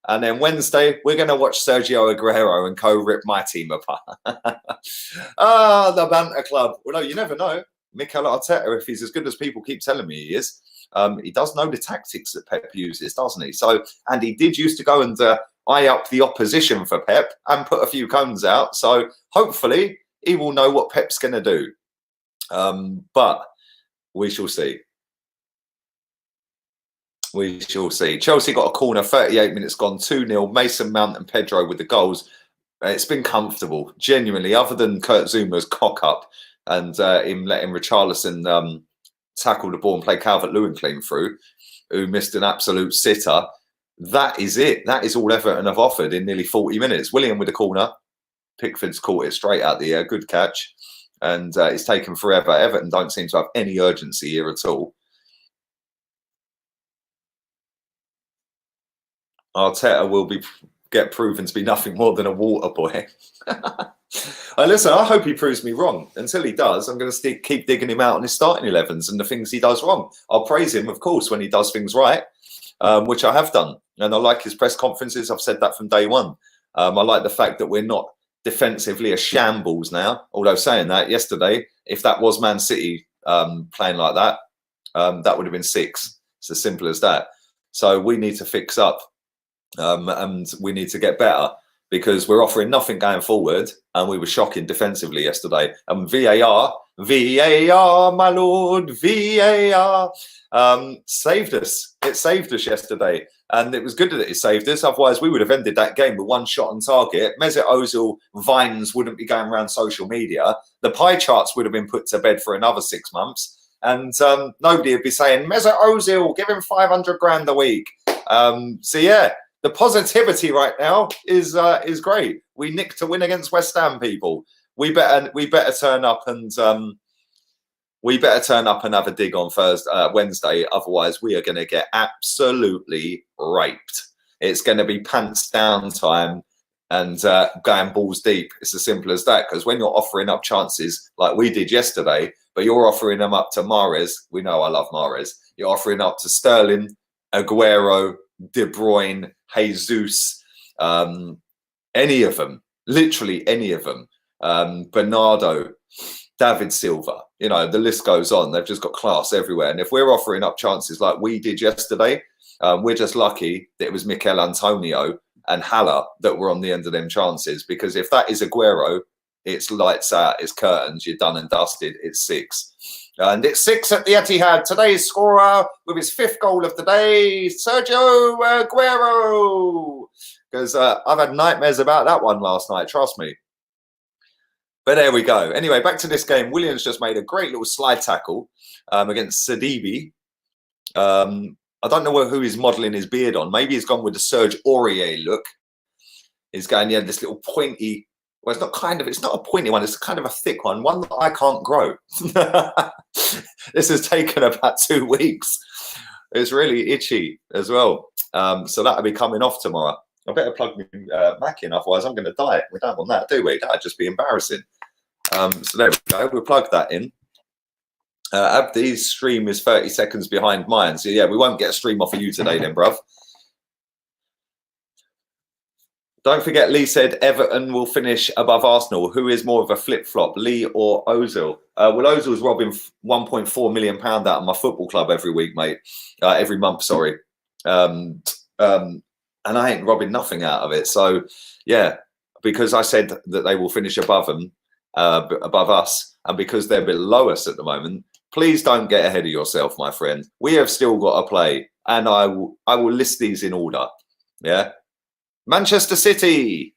and then Wednesday we're going to watch Sergio Aguero and rip my team apart. The banter club. Well, no, you never know. Mikel Arteta, if he's as good as people keep telling me he is. He does know the tactics that Pep uses, doesn't he? So, and he did used to go and eye up the opposition for Pep and put a few cones out. So hopefully he will know what Pep's going to do. But we shall see. We shall see. Chelsea got a corner, 38 minutes gone, 2-0. Mason Mount and Pedro with the goals. It's been comfortable, genuinely, other than Kurt Zuma's cock up and him letting Richarlison tackle the ball and play Calvert-Lewin clean through, who missed an absolute sitter. That is it. That is all Everton have offered in nearly 40 minutes. William with the corner. Pickford's caught it straight out the air. Good catch. And it's taken forever. Everton don't seem to have any urgency here at all. Arteta will get proven to be nothing more than a water boy. Listen, I hope he proves me wrong. Until he does, I'm going to keep digging him out on his starting 11s and the things he does wrong. I'll praise him, of course, when he does things right, which I have done. And I like his press conferences. I've said that from day one. I like the fact that we're not defensively a shambles now. Although saying that, yesterday, if that was Man City playing like that, that would have been 6. It's as simple as that. So we need to fix up. And we need to get better because we're offering nothing going forward, and we were shocking defensively yesterday. And VAR, my lord, VAR saved us. It saved us yesterday, and it was good that it saved us. Otherwise, we would have ended that game with 1 shot on target. Mesut Ozil vines wouldn't be going around social media. The pie charts would have been put to bed for another 6 months, and nobody would be saying Mesut Ozil, give him 500 grand a week. So yeah. The positivity right now is great. We nicked to win against West Ham, people. We better turn up and have a dig on Wednesday. Otherwise, we are going to get absolutely raped. It's going to be pants down time and going balls deep. It's as simple as that. Because when you're offering up chances like we did yesterday, but you're offering them up to Mahrez. We know I love Mahrez. You're offering up to Sterling, Aguero, De Bruyne, Jesus, any of them, literally any of them, Bernardo, David Silva, you know, the list goes on. They've just got class everywhere. And if we're offering up chances like we did yesterday, we're just lucky that it was Mikel Antonio and Haller that were on the end of them chances. Because if that is Aguero, it's lights out, it's curtains, you're done and dusted, it's 6. And it's 6 at the Etihad. Today's scorer with his 5th goal of the day, Sergio Aguero. Because I've had nightmares about that one last night, trust me. But there we go. Anyway, back to this game. Williams just made a great little slide tackle against Sidibe. I don't know who he's modelling his beard on. Maybe he's gone with the Serge Aurier look. He's going, yeah, this little pointy... Well, it's not a pointy one. It's kind of a thick one that I can't grow. This has taken about 2 weeks. It's really itchy as well. So that'll be coming off tomorrow. I better plug my Mac in, otherwise I'm going to die. We don't want that, do we? That'd just be embarrassing. So there we go. We'll plug that in. Abdi's stream is 30 seconds behind mine. So yeah, we won't get a stream off of you today then, bruv. Don't forget, Lee said Everton will finish above Arsenal. Who is more of a flip-flop, Lee or Ozil? Well, Ozil's robbing £1.4 million out of my football club every week, mate. Every month, sorry. And I ain't robbing nothing out of it. So, yeah, because I said that they will finish above them, above us, and because they're below us at the moment, please don't get ahead of yourself, my friend. We have still got to play, and I will list these in order. Yeah. Manchester City.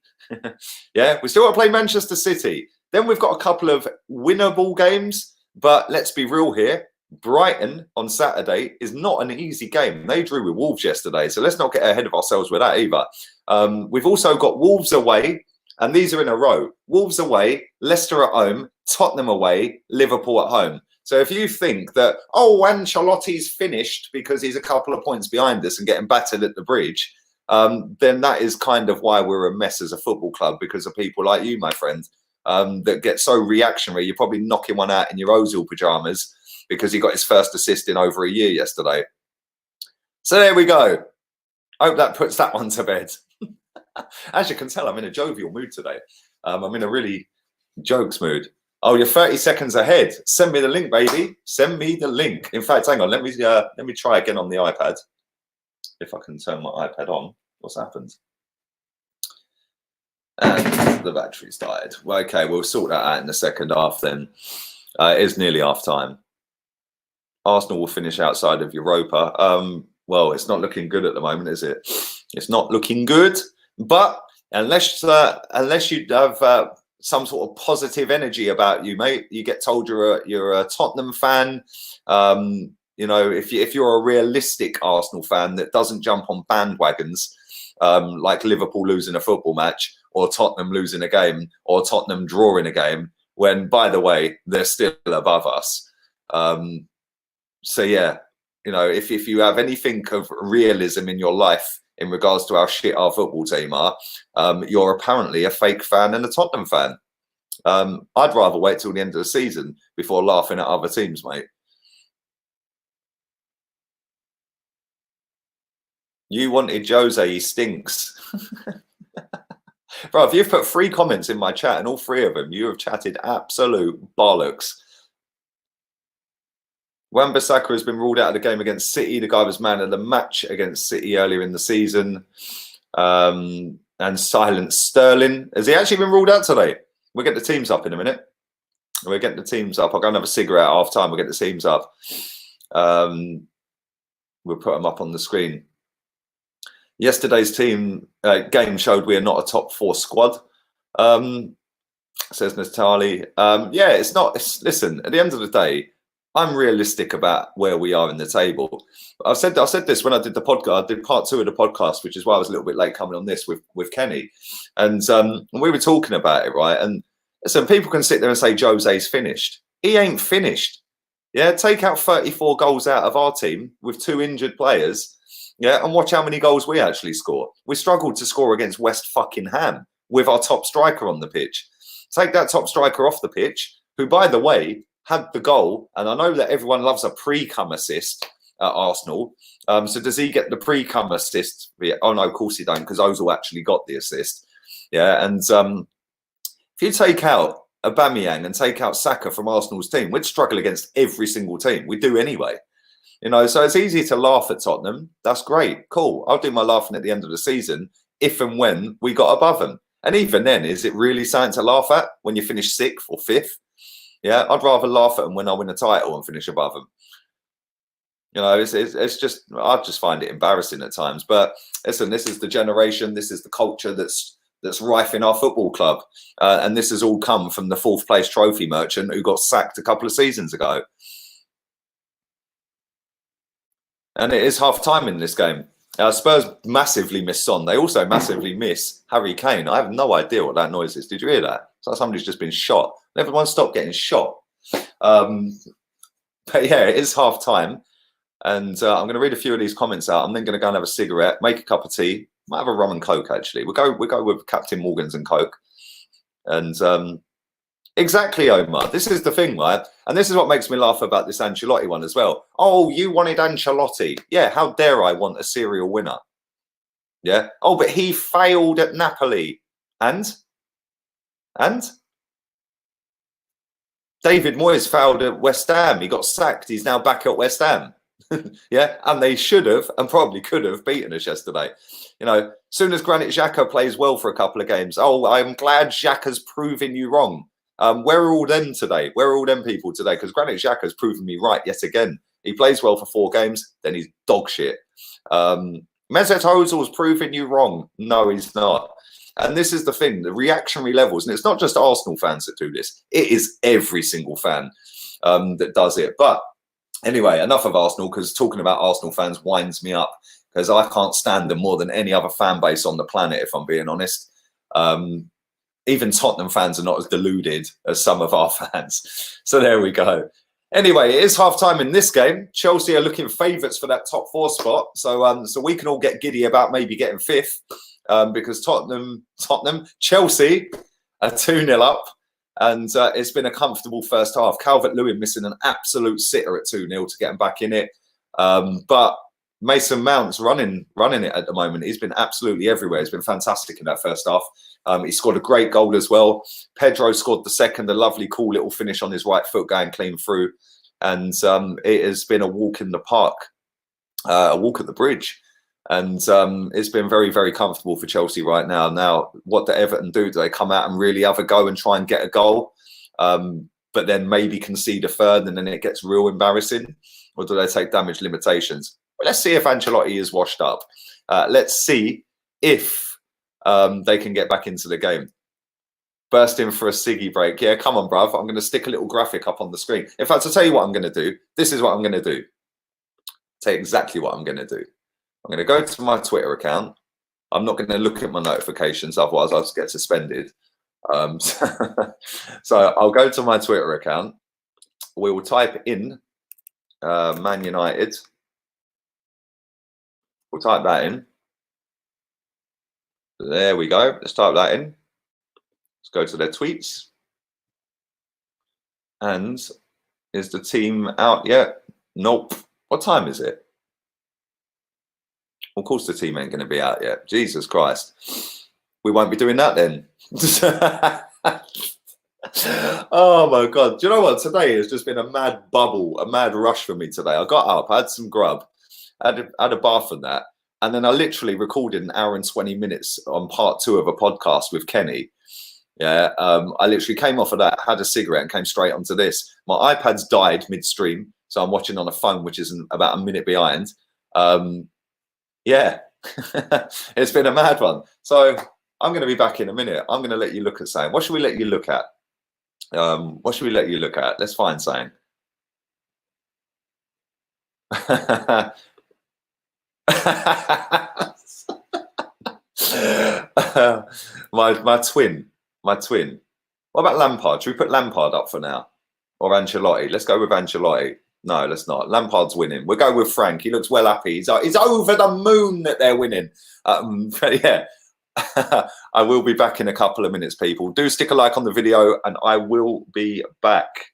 Yeah, we still got to play Manchester City. Then we've got a couple of winnable games, but let's be real here. Brighton on Saturday is not an easy game. They drew with Wolves yesterday, so let's not get ahead of ourselves with that either. We've also got Wolves away, and these are in a row. Wolves away, Leicester at home, Tottenham away, Liverpool at home. So if you think that, oh, Ancelotti's finished because he's a couple of points behind us and getting battered at the bridge, then that is kind of why we're a mess as a football club, because of people like you, my friend, that get so reactionary. You're probably knocking one out in your Ozil pajamas because he got his first assist in over a year yesterday. So there we go. Hope that puts that one to bed. As you can tell, I'm in a jovial mood today. I'm in a really jokes mood. Oh, you're 30 seconds ahead. Send me the link, baby. Send me the link. In fact, hang on. Let me try again on the iPad. If I can turn my iPad on, what's happened? And the battery's died. Well, okay, we'll sort that out in the second half then. It is nearly half time. Arsenal will finish outside of Europa. Well, it's not looking good at the moment, is it? It's not looking good. But unless you have some sort of positive energy about you, mate, you get told you're a Tottenham fan. You know, if you're a realistic Arsenal fan that doesn't jump on bandwagons, like Liverpool losing a football match, or Tottenham losing a game, or Tottenham drawing a game, when, by the way, they're still above us. So yeah, you know, if you have anything of realism in your life in regards to how shit our football team are, you're apparently a fake fan and a Tottenham fan. I'd rather wait till the end of the season before laughing at other teams, mate. You wanted Jose, he stinks. Bro, if you've put 3 comments in my chat and all 3 of them, you have chatted absolute bollocks. Wan-Bissaka has been ruled out of the game against City. The guy was man of the match against City earlier in the season. And silence Sterling. Has he actually been ruled out today? We'll get the teams up in a minute. We're getting the teams up. I'll go and have a cigarette at half time. We'll get the teams up. We'll put them up on the screen. Yesterday's team game showed we are not a top 4 squad, says Natali. Yeah, it's not. Listen, at the end of the day, I'm realistic about where we are in the table. I said this when I did the podcast. I did part 2 of the podcast, which is why I was a little bit late coming on this with Kenny. And we were talking about it, right? And listen, people can sit there and say Jose's finished. He ain't finished. Yeah, take out 34 goals out of our team with 2 injured players. Yeah, and watch how many goals we actually score. We struggled to score against West fucking Ham with our top striker on the pitch. Take that top striker off the pitch, who, by the way, had the goal. And I know that everyone loves a pre-cum assist at Arsenal. So does he get the pre-cum assist? Oh, no, of course he don't, because Ozil actually got the assist. Yeah, and if you take out Aubameyang and take out Saka from Arsenal's team, we'd struggle against every single team. We do anyway. You know, so it's easy to laugh at Tottenham. That's great. Cool. I'll do my laughing at the end of the season if and when we got above them. And even then, is it really something to laugh at when you finish 6th or 5th? Yeah, I'd rather laugh at them when I win a title and finish above them. You know, it's just, I just find it embarrassing at times. But listen, this is the generation, this is the culture that's rife in our football club. And this has all come from the 4th place trophy merchant who got sacked a couple of seasons ago. And it is half time in this game. Spurs massively miss Son. They also massively miss Harry Kane. I have no idea what that noise is. Did you hear that? It's like somebody's just been shot. Everyone stop getting shot. But yeah, it is half time. And I'm going to read a few of these comments out. I'm then going to go and have a cigarette, make a cup of tea. Might have a rum and Coke, actually. We'll go with Captain Morgan's and Coke. And exactly, Omar. This is the thing, right? And this is what makes me laugh about this Ancelotti one as well. Oh, you wanted Ancelotti. Yeah, how dare I want a serial winner? Yeah. Oh, but he failed at Napoli. And? David Moyes failed at West Ham. He got sacked. He's now back at West Ham. Yeah, and they should have and probably could have beaten us yesterday. You know, soon as Granit Xhaka plays well for a couple of games, oh, I'm glad Xhaka's proven you wrong. Where are all them today? Where are all them people today? Because Granit Xhaka's proven me right yet again. He plays well for 4 games, then he's dog shit. Mesut Ozil's proving you wrong. No, he's not. And this is the thing, the reactionary levels, and it's not just Arsenal fans that do this. It is every single fan that does it. But anyway, enough of Arsenal, because talking about Arsenal fans winds me up, because I can't stand them more than any other fan base on the planet, if I'm being honest. Even Tottenham fans are not as deluded as some of our fans. So there we go. Anyway, it is half-time in this game. Chelsea are looking favourites for that top 4 spot. So we can all get giddy about maybe getting 5th, because Chelsea are 2-0 up. And it's been a comfortable first half. Calvert-Lewin missing an absolute sitter at 2-0 to get him back in it. But Mason Mount's running it at the moment. He's been absolutely everywhere. He's been fantastic in that first half. He scored a great goal as well. Pedro scored the second, a lovely, cool little finish on his right foot going clean through. And it has been a walk in the park, a walk at the bridge. And it's been very, very comfortable for Chelsea right now. Now, what do Everton do? Do they come out and really have a go and try and get a goal, but then maybe concede a third and then it gets real embarrassing? Or do they take damage limitations? But let's see if Ancelotti is washed up. Let's see if they can get back into the game. Burst in for a ciggy break. Yeah, come on, bruv. I'm going to stick a little graphic up on the screen. In fact, I'll tell you what I'm going to do. This is what I'm going to do. Tell you exactly what I'm going to do. I'm going to go to my Twitter account. I'm not going to look at my notifications, otherwise I'll just get suspended. So I'll go to my Twitter account. We will type in Man United. We'll type that in. There we go. Let's type that in. Let's go to their tweets. And is the team out yet? Nope. What time is it? Of course the team ain't going to be out yet. Jesus Christ. We won't be doing that then. Oh my God. Do you know what? Today has just been a mad bubble, a mad rush for me today. I got up, I had some grub, had a bath and that. And then I literally recorded an hour and 20 minutes on part 2 of a podcast with Kenny. Yeah, I literally came off of that, had a cigarette and came straight onto this. My iPad's died midstream, so I'm watching on a phone, which is about a minute behind. Yeah, it's been a mad one. So I'm going to be back in a minute. I'm going to let you look at something. What should we let you look at? What should we let you look at? Let's find something. my twin. What about Lampard? Should we put Lampard up for now? Or Ancelotti? Let's go with Ancelotti. No, let's not. Lampard's winning. We'll go with Frank. He looks well happy. He's over the moon that they're winning. But yeah, I will be back in a couple of minutes, people. Do stick a like on the video and I will be back.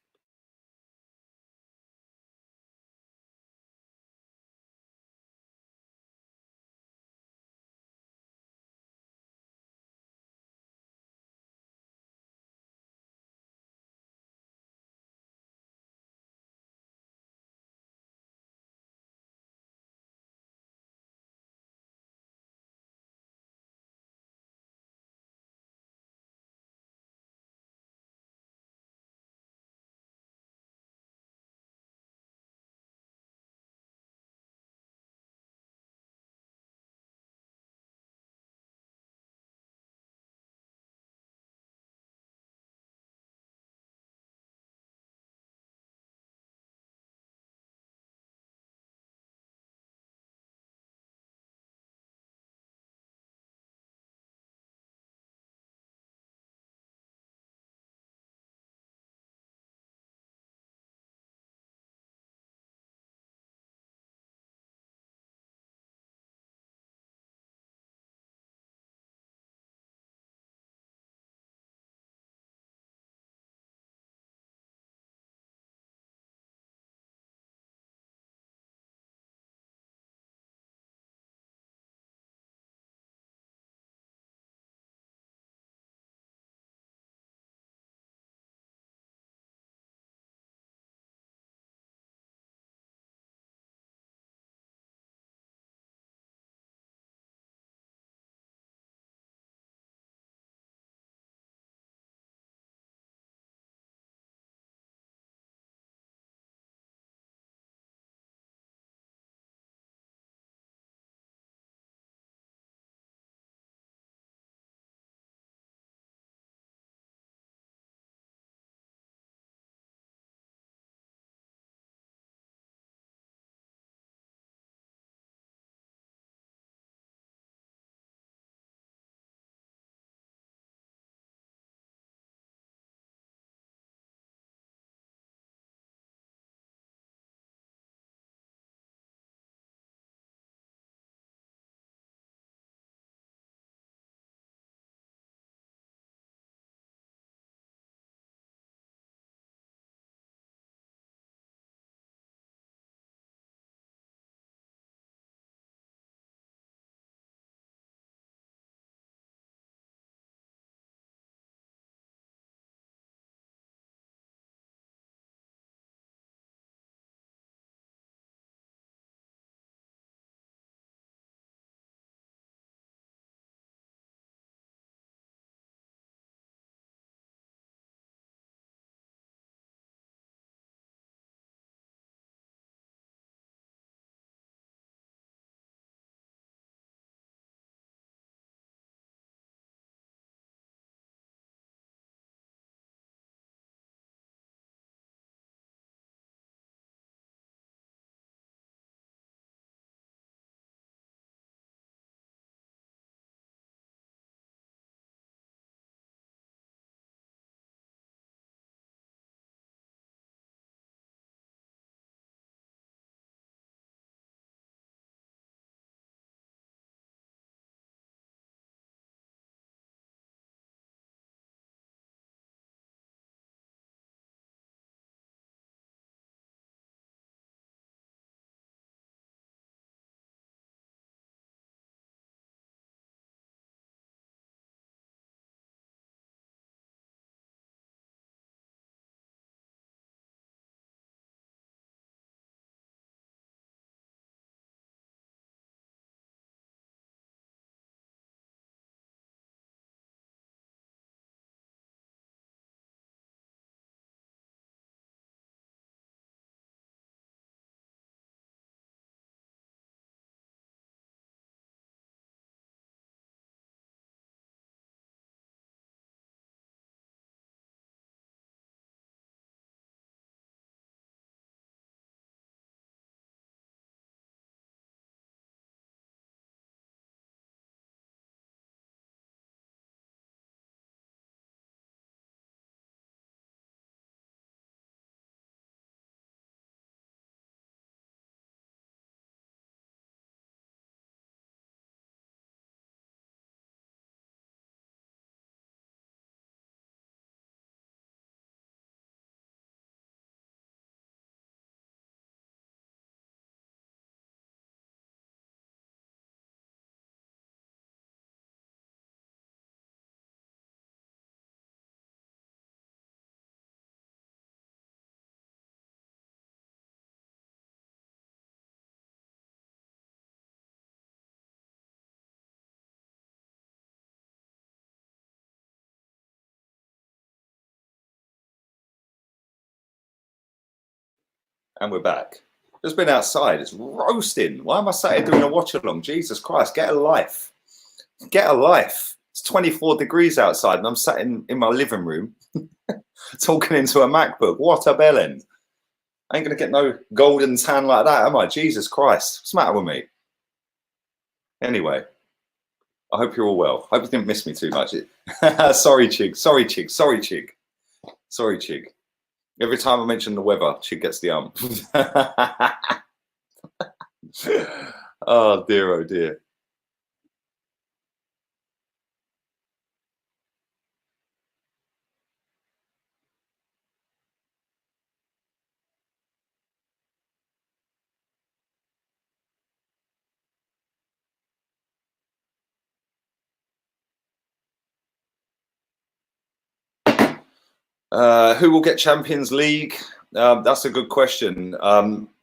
And we're back. Just been outside. It's roasting. Why am I sat here doing a watch along? Jesus Christ, get a life. Get a life. It's 24 degrees outside and I'm sat in my living room talking into a MacBook. What a bellend. I ain't going to get no golden tan like that, am I? Jesus Christ. What's the matter with me? Anyway, I hope you're all well. Hope you didn't miss me too much. Sorry, Chig. Sorry, Chig. Sorry, Chig. Sorry, Chig. Every time I mention the weather, Chig gets the Oh, dear, oh, dear. Who will get Champions League? That's a good question.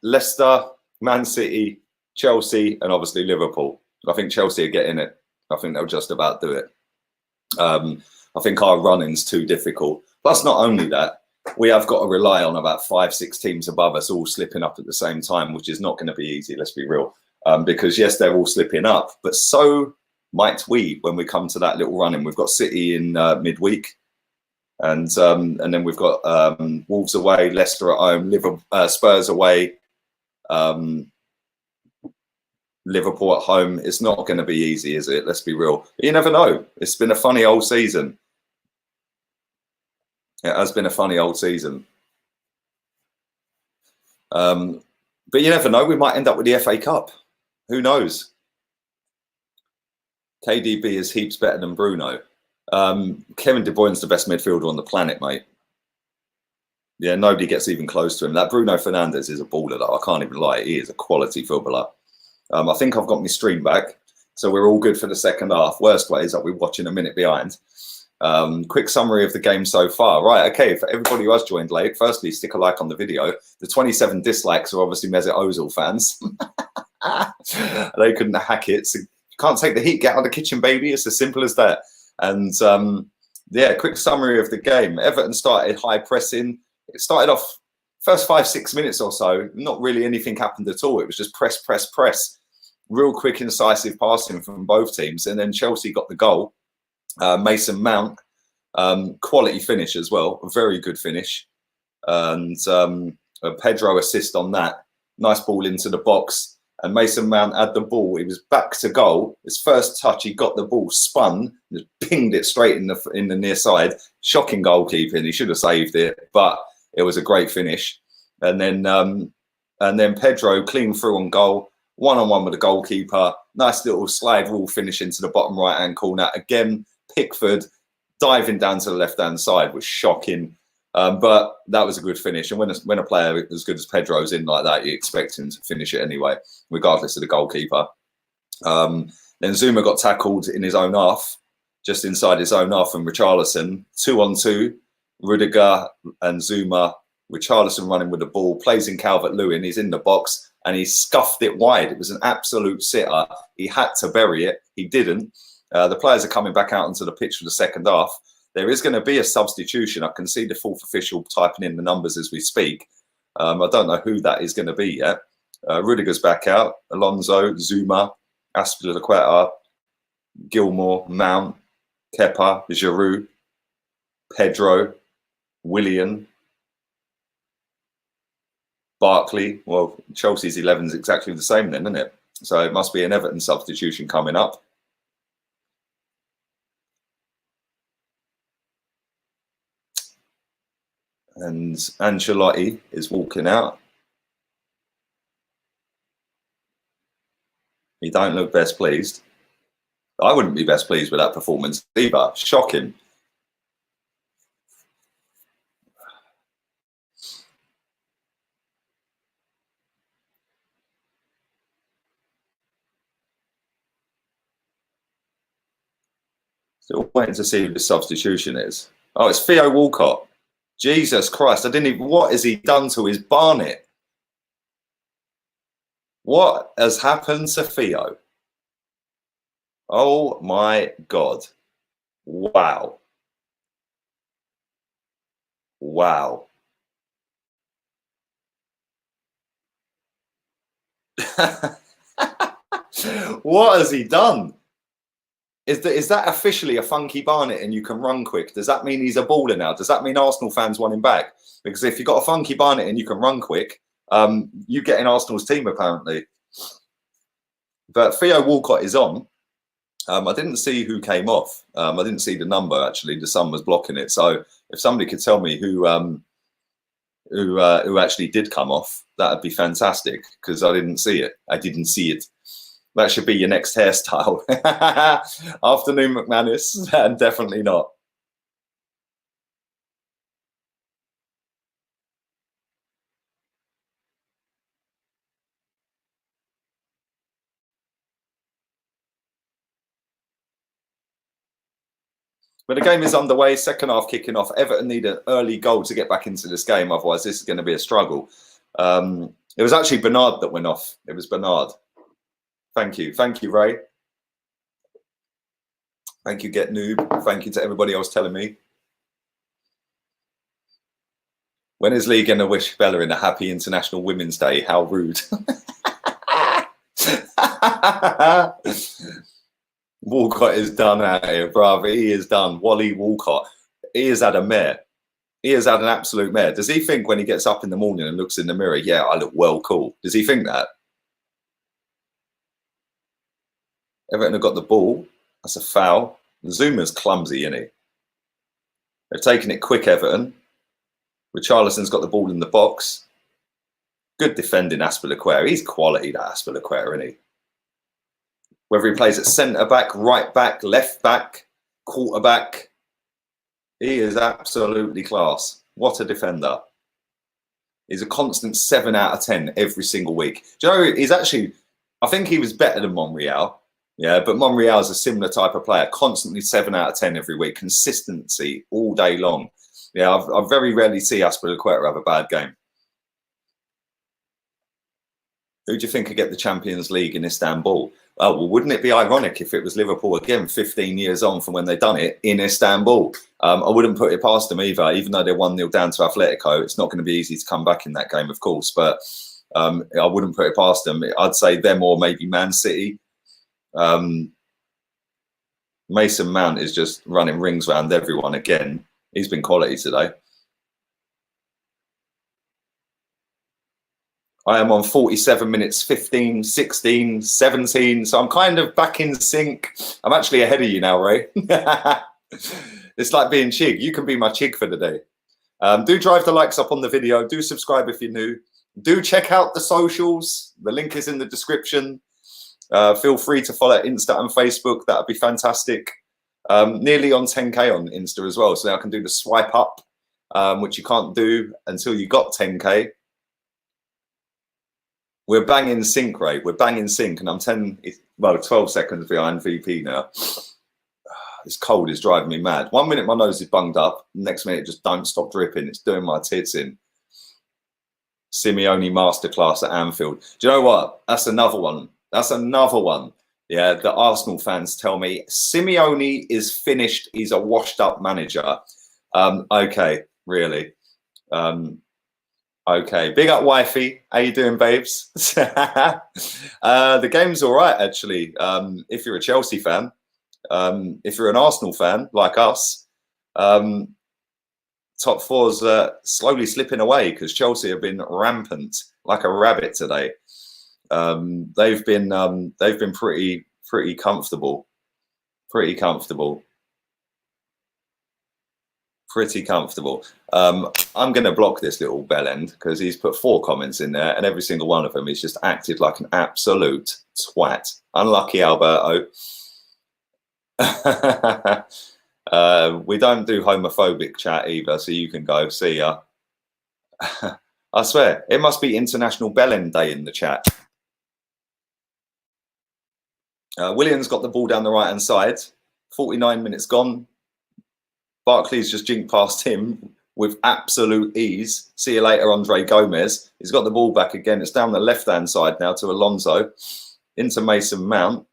Leicester, Man City, Chelsea, and obviously Liverpool. I think Chelsea are getting it. I think they'll just about do it. I think our running's too difficult. Plus, not only that, we have got to rely on about 5-6 teams above us all slipping up at the same time, which is not going to be easy, let's be real. Because, yes, they're all slipping up, but so might we when we come to that little running. We've got City in midweek. And then we've got Wolves away, Leicester at home, Spurs away, Liverpool at home. It's not going to be easy, is it? Let's be real. But you never know. It's been a funny old season. It has been a funny old season. But you never know. We might end up with the FA Cup. Who knows? KDB is heaps better than Bruno. Kevin De Bruyne's the best midfielder on the planet, mate. Yeah, nobody gets even close to him. That Bruno Fernandes is a baller, though. I can't even lie. He is a quality footballer. I think I've got my stream back. So we're all good for the second half. Worst way is that we're watching a minute behind. Quick summary of the game so far. Right, okay, for everybody who has joined late, firstly, stick a like on the video. The 27 dislikes are obviously Mesut Ozil fans. They couldn't hack it. So you can't take the heat, get out of the kitchen, baby. It's as simple as that. And yeah, quick summary of the game. Everton started high pressing. It started off first 5-6 minutes or so. Not really anything happened at all. It was just press, press, press. Real quick, incisive passing from both teams. And then Chelsea got the goal. Mason Mount, quality finish as well. A very good finish. And a Pedro assist on that. Nice ball into the box. And Mason Mount had the ball. He was back to goal. His first touch, he got the ball, spun, just pinged it straight in the near side. Shocking goalkeeping. He should have saved it, but it was a great finish. And then Pedro clean through on goal, one-on-one with the goalkeeper. Nice little slide rule finish into the bottom right-hand corner. Again, Pickford diving down to the left-hand side was shocking. But that was a good finish. And when a player as good as Pedro's in like that, you expect him to finish it anyway, regardless of the goalkeeper. Then Zuma got tackled in his own half, just inside his own half, and Richarlison, 2-on-2, Rudiger and Zuma. Richarlison running with the ball, plays in Calvert-Lewin. He's in the box and he scuffed it wide. It was an absolute sitter. He had to bury it. He didn't. The players are coming back out onto the pitch for the second half. There is going to be a substitution. I can see the fourth official typing in the numbers as we speak. I don't know who that is going to be yet. Rudiger's back out. Alonso, Zuma, Aspilicueta, Gilmore, Mount, Kepa, Giroud, Pedro, Willian, Barkley. Well, Chelsea's 11 is exactly the same then, isn't it? So it must be an Everton substitution coming up. And Ancelotti is walking out. He don't look best pleased. I wouldn't be best pleased with that performance either. Shocking. Still waiting to see who the substitution is. Oh, it's Theo Walcott. Jesus Christ. I didn't even... What has he done to his Barnet? What has happened to Theo? Oh, my God. Wow. Wow. What has he done? Is that officially a funky Barnet and you can run quick? Does that mean he's a baller now? Does that mean Arsenal fans want him back? Because if you've got a funky Barnet and you can run quick, you get in Arsenal's team apparently. But Theo Walcott is on. I didn't see who came off. I didn't see the number actually. The sun was blocking it. So if somebody could tell me who actually did come off, that'd be fantastic because I didn't see it. I didn't see it. That should be your next hairstyle. Afternoon, McManus, and definitely not. But the game is underway, second half kicking off. Everton need an early goal to get back into this game, otherwise this is going to be a struggle. It was actually Bernard that went off. It was Bernard. Thank you, Ray. Thank you, Get Noob. Thank you to everybody else telling me. When is Lee going to wish Bellerin a happy International Women's Day? How rude. Walcott is done out here, brother. He is done. Wally Walcott. He has had a mare. He has had an absolute mare. Does he think when he gets up in the morning and looks in the mirror, yeah, I look well cool? Does he think that? Everton have got the ball. That's a foul. Zuma's clumsy, isn't he? They've taken it quick, Everton. Richarlison's got the ball in the box. Good defending, Aspilicueta. He's quality, that Aspilicueta, isn't he? Whether he plays at centre-back, right-back, left-back, quarterback, he is absolutely class. What a defender. He's a constant 7 out of 10 every single week. Do you know, he's actually, I think he was better than Monreal. Yeah, but Monreal is a similar type of player. Constantly 7 out of 10 every week. Consistency all day long. Yeah, I very rarely see Aspilicueta have a bad game. Who do you think could get the Champions League in Istanbul? Oh, well, wouldn't it be ironic if it was Liverpool again, 15 years on from when they've done it in Istanbul? I wouldn't put it past them either, even though they're 1-0 down to Atletico. It's not going to be easy to come back in that game, of course, but I wouldn't put it past them. I'd say them or maybe Man City. Mason Mount is just running rings around everyone again. He's been quality today. I am on 47 minutes, 15, 16, 17. So I'm kind of back in sync. I'm actually ahead of you now, Ray. It's like being Chig. You can be my Chig for the day. Do drive the likes up on the video. Do subscribe if you're new. Do check out the socials. The link is in the description. Feel free to follow Insta and Facebook. That would be fantastic. Nearly on 10K on Insta as well. So now I can do the swipe up, which you can't do until you got 10K. We're banging sync, Ray. We're banging sync, and I'm 12 seconds behind VP now. This cold is driving me mad. 1 minute my nose is bunged up. Next minute just don't stop dripping. It's doing my tits in. Simeone masterclass at Anfield. Do you know what? That's another one. That's another one. Yeah, the Arsenal fans tell me Simeone is finished. He's a washed-up manager. Okay, really. Okay, big up, wifey. How you doing, babes? The game's all right, actually. If you're a Chelsea fan, if you're an Arsenal fan like us, top four's slowly slipping away because Chelsea have been rampant like a rabbit today. They've been pretty comfortable, pretty comfortable. I'm going to block this little bellend because he's put 4 comments in there and every single one of them he's just acted like an absolute twat. Unlucky, Alberto. We don't do homophobic chat either, so you can go. See ya. I swear, it must be International Bellend Day in the chat. Williams got the ball down the right-hand side. 49 minutes gone. Barkley's just jinked past him with absolute ease. See you later, Andre Gomez. He's got the ball back again. It's down the left-hand side now to Alonso. Into Mason Mount.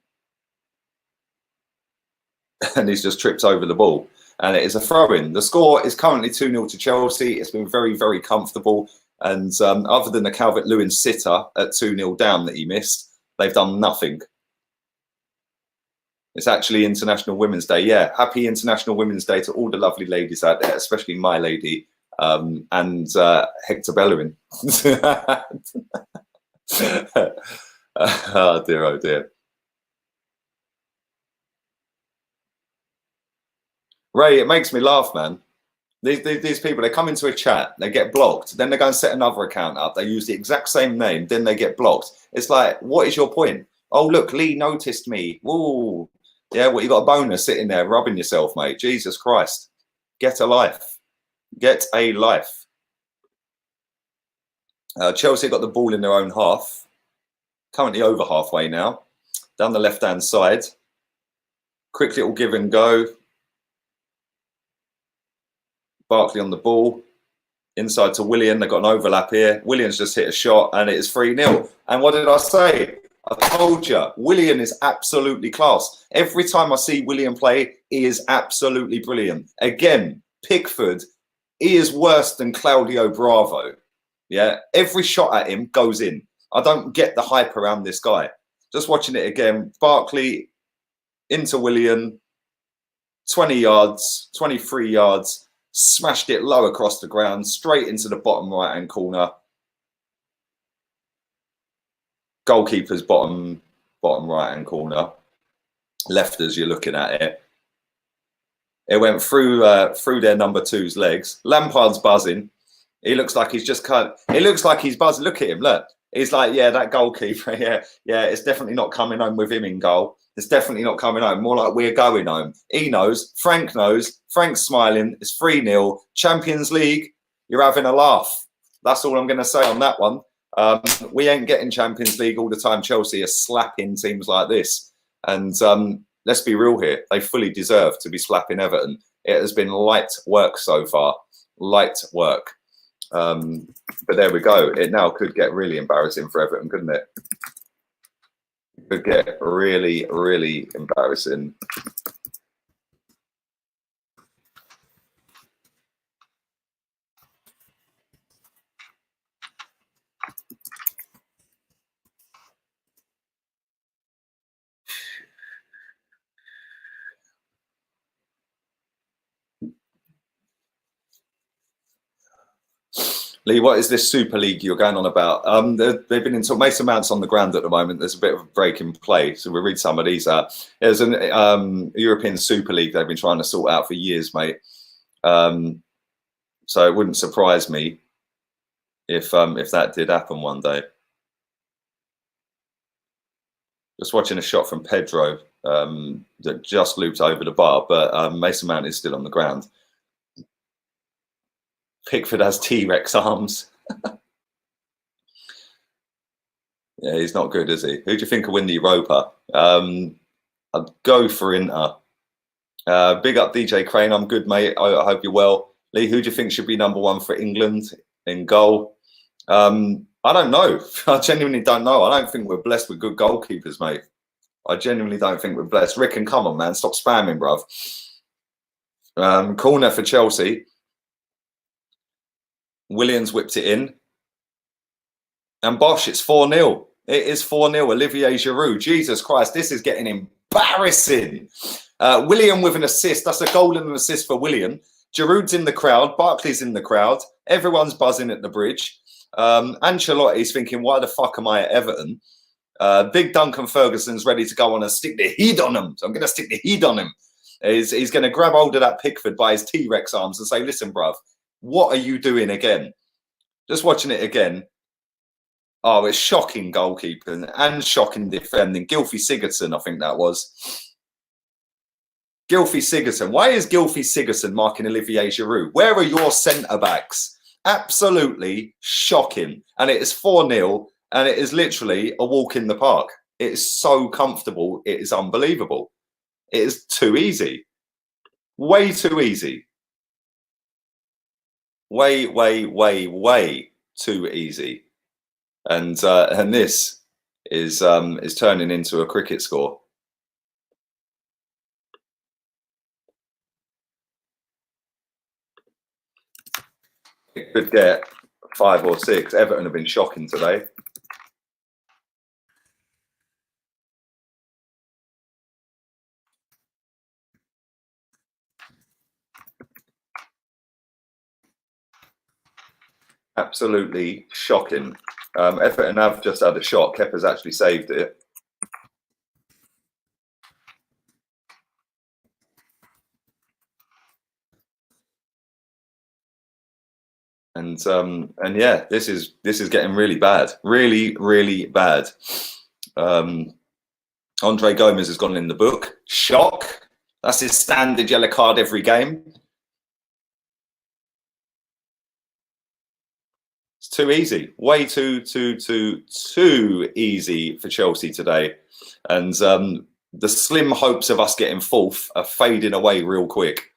And he's just tripped over the ball. And it is a throw-in. The score is currently 2-0 to Chelsea. It's been very, very comfortable. And other than the Calvert-Lewin sitter at 2-0 down that he missed, they've done nothing. It's actually International Women's Day. Yeah, happy International Women's Day to all the lovely ladies out there, especially my lady and Hector Bellerin. Oh dear, oh dear. Ray, it makes me laugh, man. These people, they come into a chat, they get blocked, then they go and set another account up, they use the exact same name, then they get blocked. It's like, what is your point? Oh, look, Lee noticed me. Ooh. Yeah, well, you got a boner sitting there rubbing yourself, mate. Jesus Christ. Get a life. Get a life. Chelsea got the ball in their own half. Currently over halfway now. Down the left-hand side. Quick little give and go. Barkley on the ball. Inside to Willian. They've got an overlap here. Willian's just hit a shot and it is 3-0. And what did I say? I told you, Willian is absolutely class. Every time I see Willian play, he is absolutely brilliant. Again, Pickford, he is worse than Claudio Bravo. Yeah, every shot at him goes in. I don't get the hype around this guy. Just watching it again, Barkley into Willian, 20 yards, 23 yards, smashed it low across the ground, straight into the bottom right-hand corner. Goalkeeper's bottom right-hand corner. Left as you're looking at it. It went through their number two's legs. Lampard's buzzing. He looks like he's just it looks like he's buzzing. Look at him, look. He's like, yeah, that goalkeeper, yeah, it's definitely not coming home with him in goal. It's definitely not coming home. More like we're going home. He knows. Frank knows. Frank's smiling. It's 3-0. Champions League, you're having a laugh. That's all I'm going to say on that one. We ain't getting Champions League all the time. Chelsea are slapping teams like this. And let's be real here. They fully deserve to be slapping Everton. It has been light work so far. Light work. But there we go. It now could get really embarrassing for Everton, couldn't it? It could get really, really embarrassing. Lee, what is this Super League you're going on about? They've been into Mason Mount's on the ground at the moment. There's a bit of a break in play, so we'll read some of these out. There's an European Super League they've been trying to sort out for years, mate. So it wouldn't surprise me if that did happen one day. Just watching a shot from Pedro that just looped over the bar, but Mason Mount is still on the ground. Pickford has T-Rex arms. Yeah, he's not good, is he? Who do you think will win the Europa? I'd go for Inter. Big up DJ Crane. I'm good, mate. I hope you're well. Lee, who do you think should be number one for England in goal? I don't know. I genuinely don't know. I don't think we're blessed with good goalkeepers, mate. I genuinely don't think we're blessed. Rick, and come on, man. Stop spamming, bruv. Corner for Chelsea. Williams whipped it in. And Bosch, it's 4-0. It is 4-0. Olivier Giroud. Jesus Christ, this is getting embarrassing. William with an assist. That's a goal and an assist for William. Giroud's in the crowd. Barkley's in the crowd. Everyone's buzzing at the bridge. Ancelotti's thinking, why the fuck am I at Everton? Big Duncan Ferguson's ready to go on and stick the heat on him. So I'm going to stick the heat on him. He's going to grab hold of that Pickford by his T-Rex arms and say, listen, bruv, what are you doing again? Just watching it again. Oh, it's shocking goalkeeping and shocking defending. Gylfi Sigurdsson, I think that was. Gylfi Sigurdsson. Why is Gylfi Sigurdsson marking Olivier Giroud? Where are your centre-backs? Absolutely shocking. And it is 4-0, and it is literally a walk in the park. It is so comfortable. It is unbelievable. It is too easy. Way too easy. Way too easy. And this is turning into a cricket score. It could get 5 or 6. Everton have been shocking today. Absolutely shocking. Everton have just had a shot. Kepa's actually saved it. And yeah, this is getting really bad. Really bad. Andre Gomez has gone in the book. Shock. That's his standard yellow card every game. It's too easy. Way too easy for Chelsea today. And the slim hopes of us getting fourth are fading away real quick.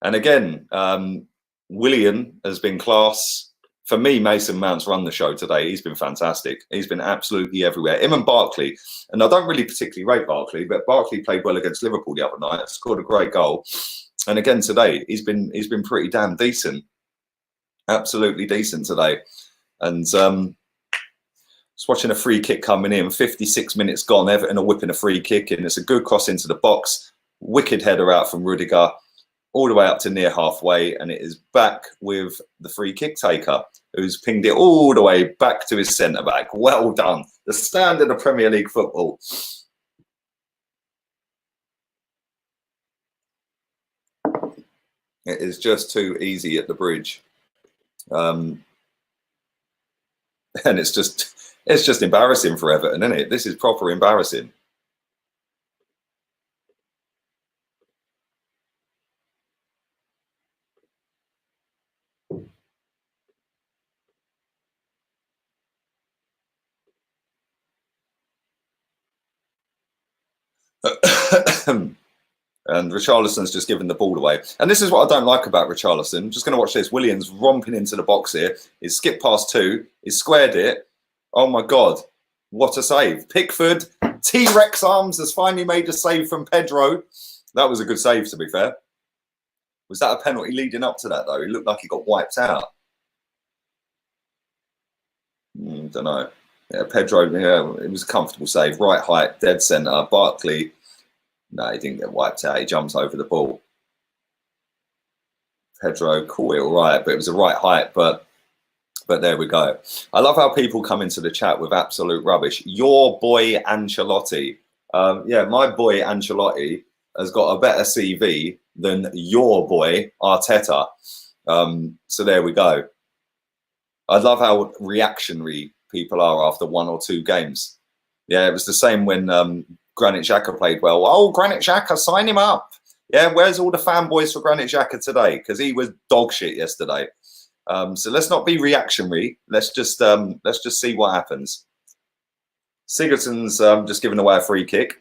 And again, Willian has been class. For me, Mason Mount's run the show today. He's been fantastic. He's been absolutely everywhere. Him and Barkley. And I don't really particularly rate Barkley, but Barkley played well against Liverpool the other night. Scored a great goal. And again today, he's been pretty damn decent. Absolutely decent today. And just watching a free kick coming in. 56 minutes gone. Everton are whipping a free kick in. It's a good cross into the box. Wicked header out from Rudiger. All the way up to near halfway, and it is back with the free kick taker, who's pinged it all the way back to his centre-back. Well done. The standard of Premier League football. It is just too easy at the bridge. And it's just embarrassing for Everton, isn't it? This is proper embarrassing. And Richarlison's just given the ball away. And this is what I don't like about Richarlison. I'm just going to watch this. Williams romping into the box here. He's skipped past 2. He's squared it. Oh, my God. What a save. Pickford, T-Rex arms has finally made a save from Pedro. That was a good save, to be fair. Was that a penalty leading up to that, though? He looked like he got wiped out. Don't know. Yeah, Pedro, yeah, it was a comfortable save. Right height, dead centre. Barkley. No, he didn't get wiped out. He jumps over the ball. Pedro caught it all right, but it was the right height. But there we go. I love how people come into the chat with absolute rubbish. Your boy Ancelotti. Yeah, my boy Ancelotti has got a better CV than your boy Arteta. So there we go. I love how reactionary people are after 1 or 2 games. Yeah, it was the same when Granit Xhaka played well. Oh, Granit Xhaka, sign him up. Yeah, where's all the fanboys for Granit Xhaka today? Because he was dog shit yesterday. So let's not be reactionary. Let's just see what happens. Sigurdsson's just given away a free kick.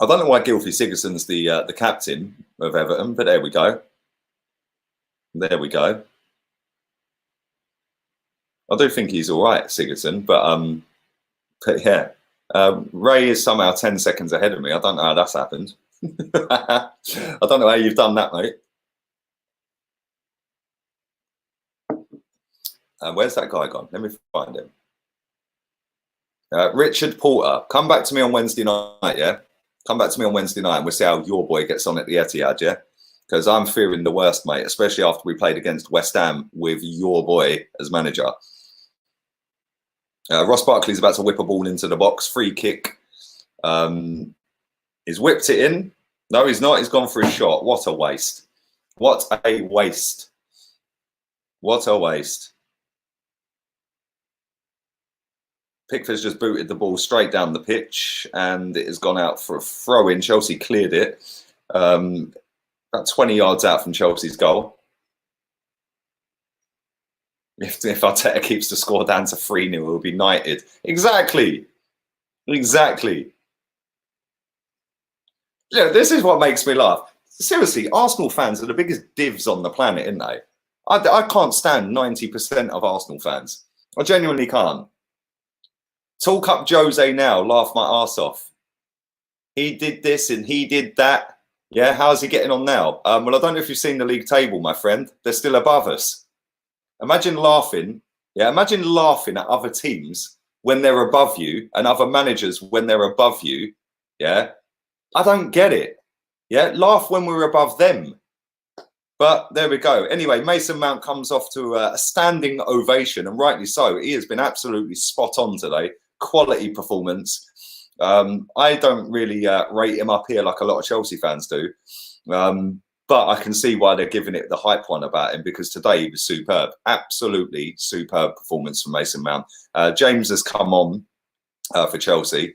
I don't know why Gylfi Sigurdsson's the captain of Everton, but there we go. There we go. I do think he's all right, Sigurdsson, but yeah. Ray is somehow 10 seconds ahead of me. I don't know how that's happened. I don't know how you've done that, mate. Where's that guy gone? Let me find him. Richard Porter, come back to me on Wednesday night, yeah? Come back to me on Wednesday night and we'll see how your boy gets on at the Etihad, yeah? Because I'm fearing the worst, mate, especially after we played against West Ham with your boy as manager. Ross Barkley's about to whip a ball into the box. Free kick. He's whipped it in. No, he's not. He's gone for a shot. What a waste. What a waste. What a waste. Pickford's just booted the ball straight down the pitch and it has gone out for a throw-in. Chelsea cleared it. About 20 yards out from Chelsea's goal. If Arteta keeps the score down to 3-0, we'll be knighted. Exactly. Exactly. Yeah, this is what makes me laugh. Seriously, Arsenal fans are the biggest divs on the planet, aren't they? I can't stand 90% of Arsenal fans. I genuinely can't. Talk up Jose now, laugh my arse off. He did this and he did that. Yeah, how's he getting on now? Well, I don't know if you've seen the league table, my friend. They're still above us. Imagine laughing. Yeah, imagine laughing at other teams when they're above you and other managers when they're above you. Yeah, I don't get it. Yeah, laugh when we're above them. But there we go. Anyway, Mason Mount comes off to a standing ovation, and rightly so. He has been absolutely spot on today. Quality performance. I don't really rate him up here like a lot of Chelsea fans do. But I can see why they're giving it the hype one about him, because today he was superb. Absolutely superb performance from Mason Mount. James has come on for Chelsea.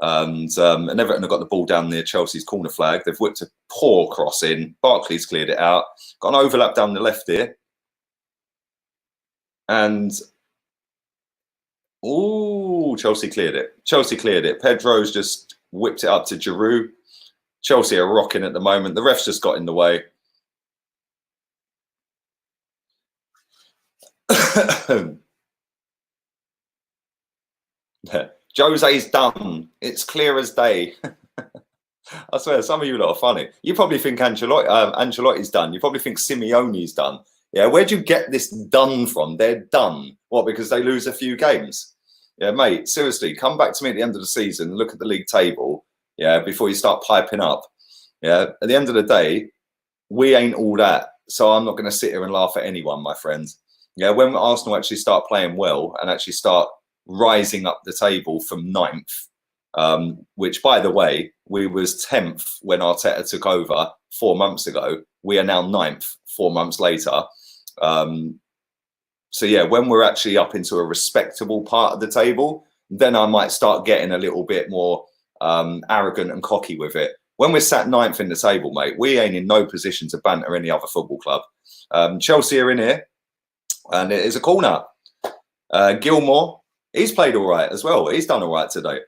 And Everton have got the ball down near Chelsea's corner flag. They've whipped a poor cross in. Barkley's cleared it out. Got an overlap down the left here. And, ooh, Chelsea cleared it. Chelsea cleared it. Pedro's just whipped it up to Giroud. Chelsea are rocking at the moment. The ref's just got in the way. Jose's done. It's clear as day. I swear, some of you lot are funny. You probably think Ancelotti's done. You probably think Simeone's done. Yeah, where'd you get this done from? They're done. What, because they lose a few games? Yeah, mate, seriously, come back to me at the end of the season, look at the league table, yeah, before you start piping up. Yeah, at the end of the day, we ain't all that. So I'm not going to sit here and laugh at anyone, my friend. Yeah, when Arsenal actually start playing well and actually start rising up the table from 9th, which, by the way, we was 10th when Arteta took over 4 months ago. We are now 9th 4 months later. So, yeah, when we're actually up into a respectable part of the table, then I might start getting a little bit more arrogant and cocky with it. When we're sat 9th in the table, mate, we ain't in no position to banter any other football club. Chelsea are in here, and it is a corner. Gilmore, he's played all right as well. He's done all right today.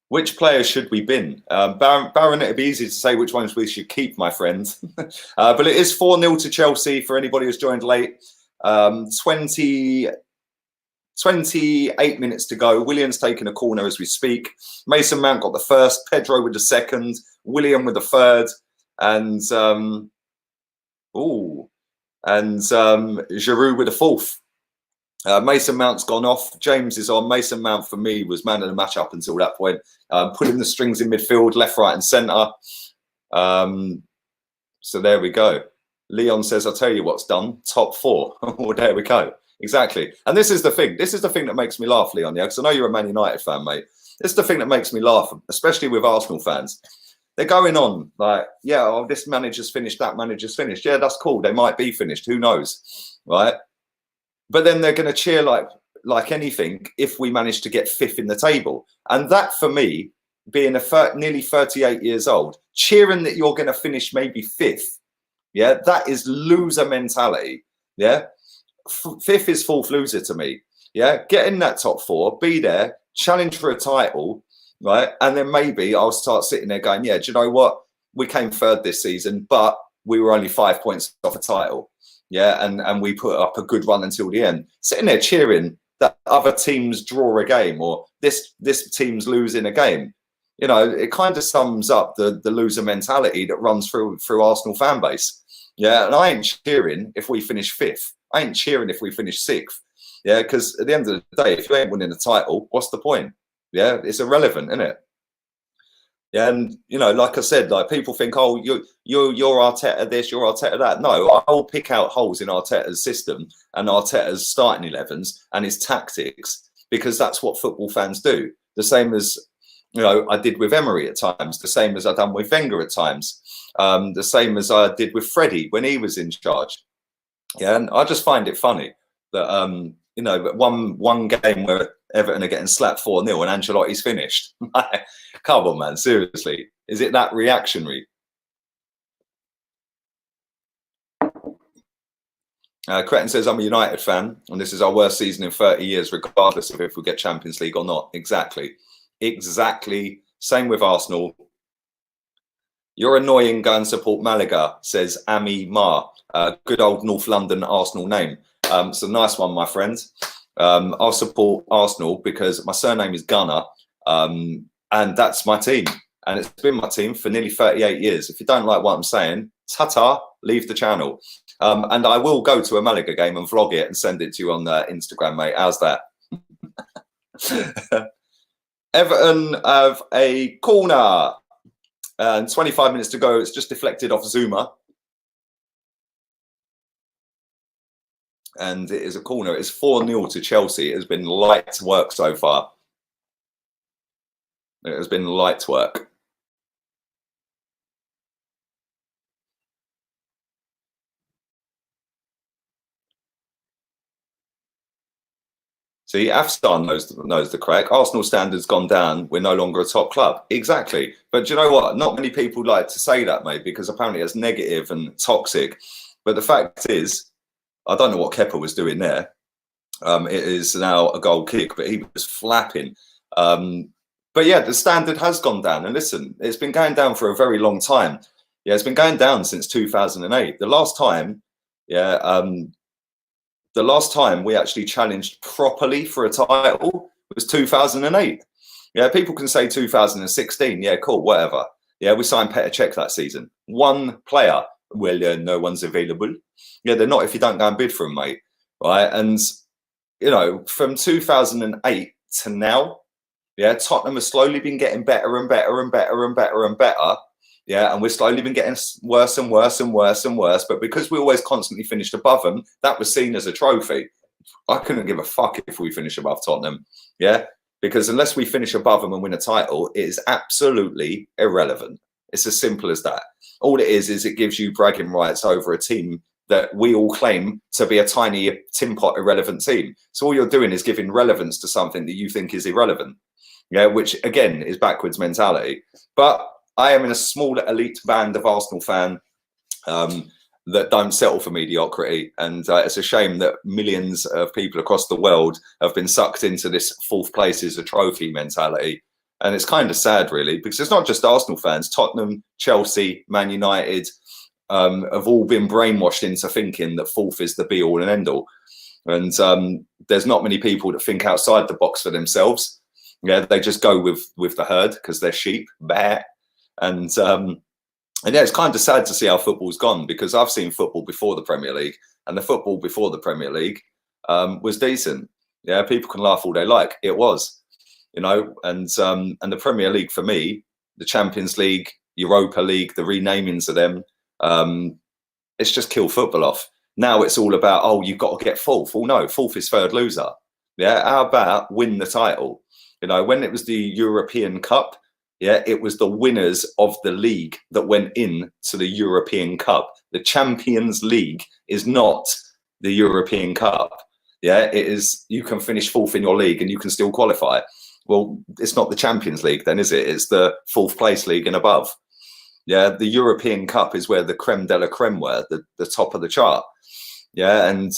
Which players should we bin? Baron, it'd be easy to say which ones we should keep, my friend. But it is 4-0 to Chelsea for anybody who's joined late. 28 minutes to go. William's taking a corner as we speak. Mason Mount got the first, Pedro with the second, William with the third, and Giroud with the fourth. Mason Mount's gone off. James is on. Mason Mount, for me, was man of the match up until that point. Putting the strings in midfield, left, right, and centre. So there we go. Leon says, I'll tell you what's done. Top 4. Well, there we go. Exactly. And this is the thing. This is the thing that makes me laugh, Leon, yeah, because I know you're a Man United fan, mate. This is the thing that makes me laugh, especially with Arsenal fans. They're going on like, yeah, oh, this manager's finished, that manager's finished. Yeah, that's cool. They might be finished. Who knows? Right? But then they're going to cheer like anything if we manage to get 5th in the table. And that, for me, being nearly 38 years old, cheering that you're going to finish maybe 5th, yeah, that is loser mentality. Yeah, 5th is 4th loser to me. Yeah, get in that top 4, be there, challenge for a title, right? And then maybe I'll start sitting there going, yeah, do you know what? We came 3rd this season, but we were only 5 points off a title. Yeah, and we put up a good run until the end. Sitting there cheering that other teams draw a game or this team's losing a game. You know, it kind of sums up the loser mentality that runs through Arsenal fan base. Yeah, and I ain't cheering if we finish 5th. I ain't cheering if we finish 6th. Yeah, because at the end of the day, if you ain't winning the title, what's the point? Yeah, it's irrelevant, isn't it? Yeah, and you know, like I said, like people think, oh, you're Arteta this, you're Arteta that. No, I'll pick out holes in Arteta's system and Arteta's starting 11s and his tactics, because that's what football fans do. The same as, you know, I did with Emery at times, the same as I done with Wenger at times, the same as I did with Freddie when he was in charge. Yeah, and I just find it funny that you know, but one game where Everton are getting slapped 4-0 and Ancelotti's finished. Come on, man, seriously. Is it that reactionary? Cretin says, I'm a United fan, and this is our worst season in 30 years, regardless of if we get Champions League or not. Exactly. Exactly. Same with Arsenal. You're annoying, go and support Malaga, says Ami Ma. Good old North London Arsenal name. It's a nice one, my friend. I'll support Arsenal because my surname is Gunner, and that's my team. and it's been my team for nearly 38 years. If you don't like what I'm saying, ta-ta, leave the channel. And I will go to a Malaga game and vlog it and send it to you on Instagram, mate. How's that? Everton have a corner and 25 minutes to go. It's just deflected off Zuma. And it is a corner. It's 4-0 to Chelsea. It has been light work so far. It has been light work. See, Afstan knows the crack. Arsenal standards gone down. We're no longer a top club. Exactly. But do you know what? Not many people like to say that, mate, because apparently it's negative and toxic. But the fact is, I don't know what Kepa was doing there. It is now a goal kick, but he was flapping. But yeah, the standard has gone down. And listen, it's been going down for a very long time. Yeah, it's been going down since 2008. The last time, the last time we actually challenged properly for a title was 2008. Yeah, people can say 2016. Yeah, cool, whatever. Yeah, we signed Petr Cech that season. One player. Well, no one's available. Yeah, they're not if you don't go and bid for them, mate. Right? And, you know, from 2008 to now, yeah, Tottenham has slowly been getting better and better and better and better and better. Yeah, and we've slowly been getting worse and worse and worse and worse. But because we always constantly finished above them, that was seen as a trophy. I couldn't give a fuck if we finish above Tottenham. Yeah, because unless we finish above them and win a title, it is absolutely irrelevant. It's as simple as that. All it is it gives you bragging rights over a team that we all claim to be a tiny tin pot irrelevant team. So all you're doing is giving relevance to something that you think is irrelevant. Yeah, which again is backwards mentality. But I am in a small elite band of Arsenal fan that don't settle for mediocrity. And it's a shame that millions of people across the world have been sucked into this fourth place is a trophy mentality. And it's kind of sad, really, because it's not just Arsenal fans. Tottenham, Chelsea, Man United have all been brainwashed into thinking that fourth is the be-all and end-all. And there's not many people that think outside the box for themselves. Yeah, they just go with the herd because they're sheep. Bah. And yeah, it's kind of sad to see how football's gone, because I've seen football before the Premier League, and the football before the Premier League was decent. Yeah, people can laugh all they like. It was, you know, and the Premier League for me, the Champions League, Europa League, the renamings of them, it's just killed football off. Now it's all about, oh, you've got to get fourth. Well, no, fourth is third loser. Yeah, how about win the title? You know, when it was the European Cup, yeah, it was the winners of the league that went in to the European Cup. The Champions League is not the European Cup. Yeah, it is. You can finish fourth in your league and you can still qualify. Well, it's not the Champions League then, is it? It's the fourth place league and above. Yeah, the European Cup is where the creme de la creme were, the top of the chart. Yeah, and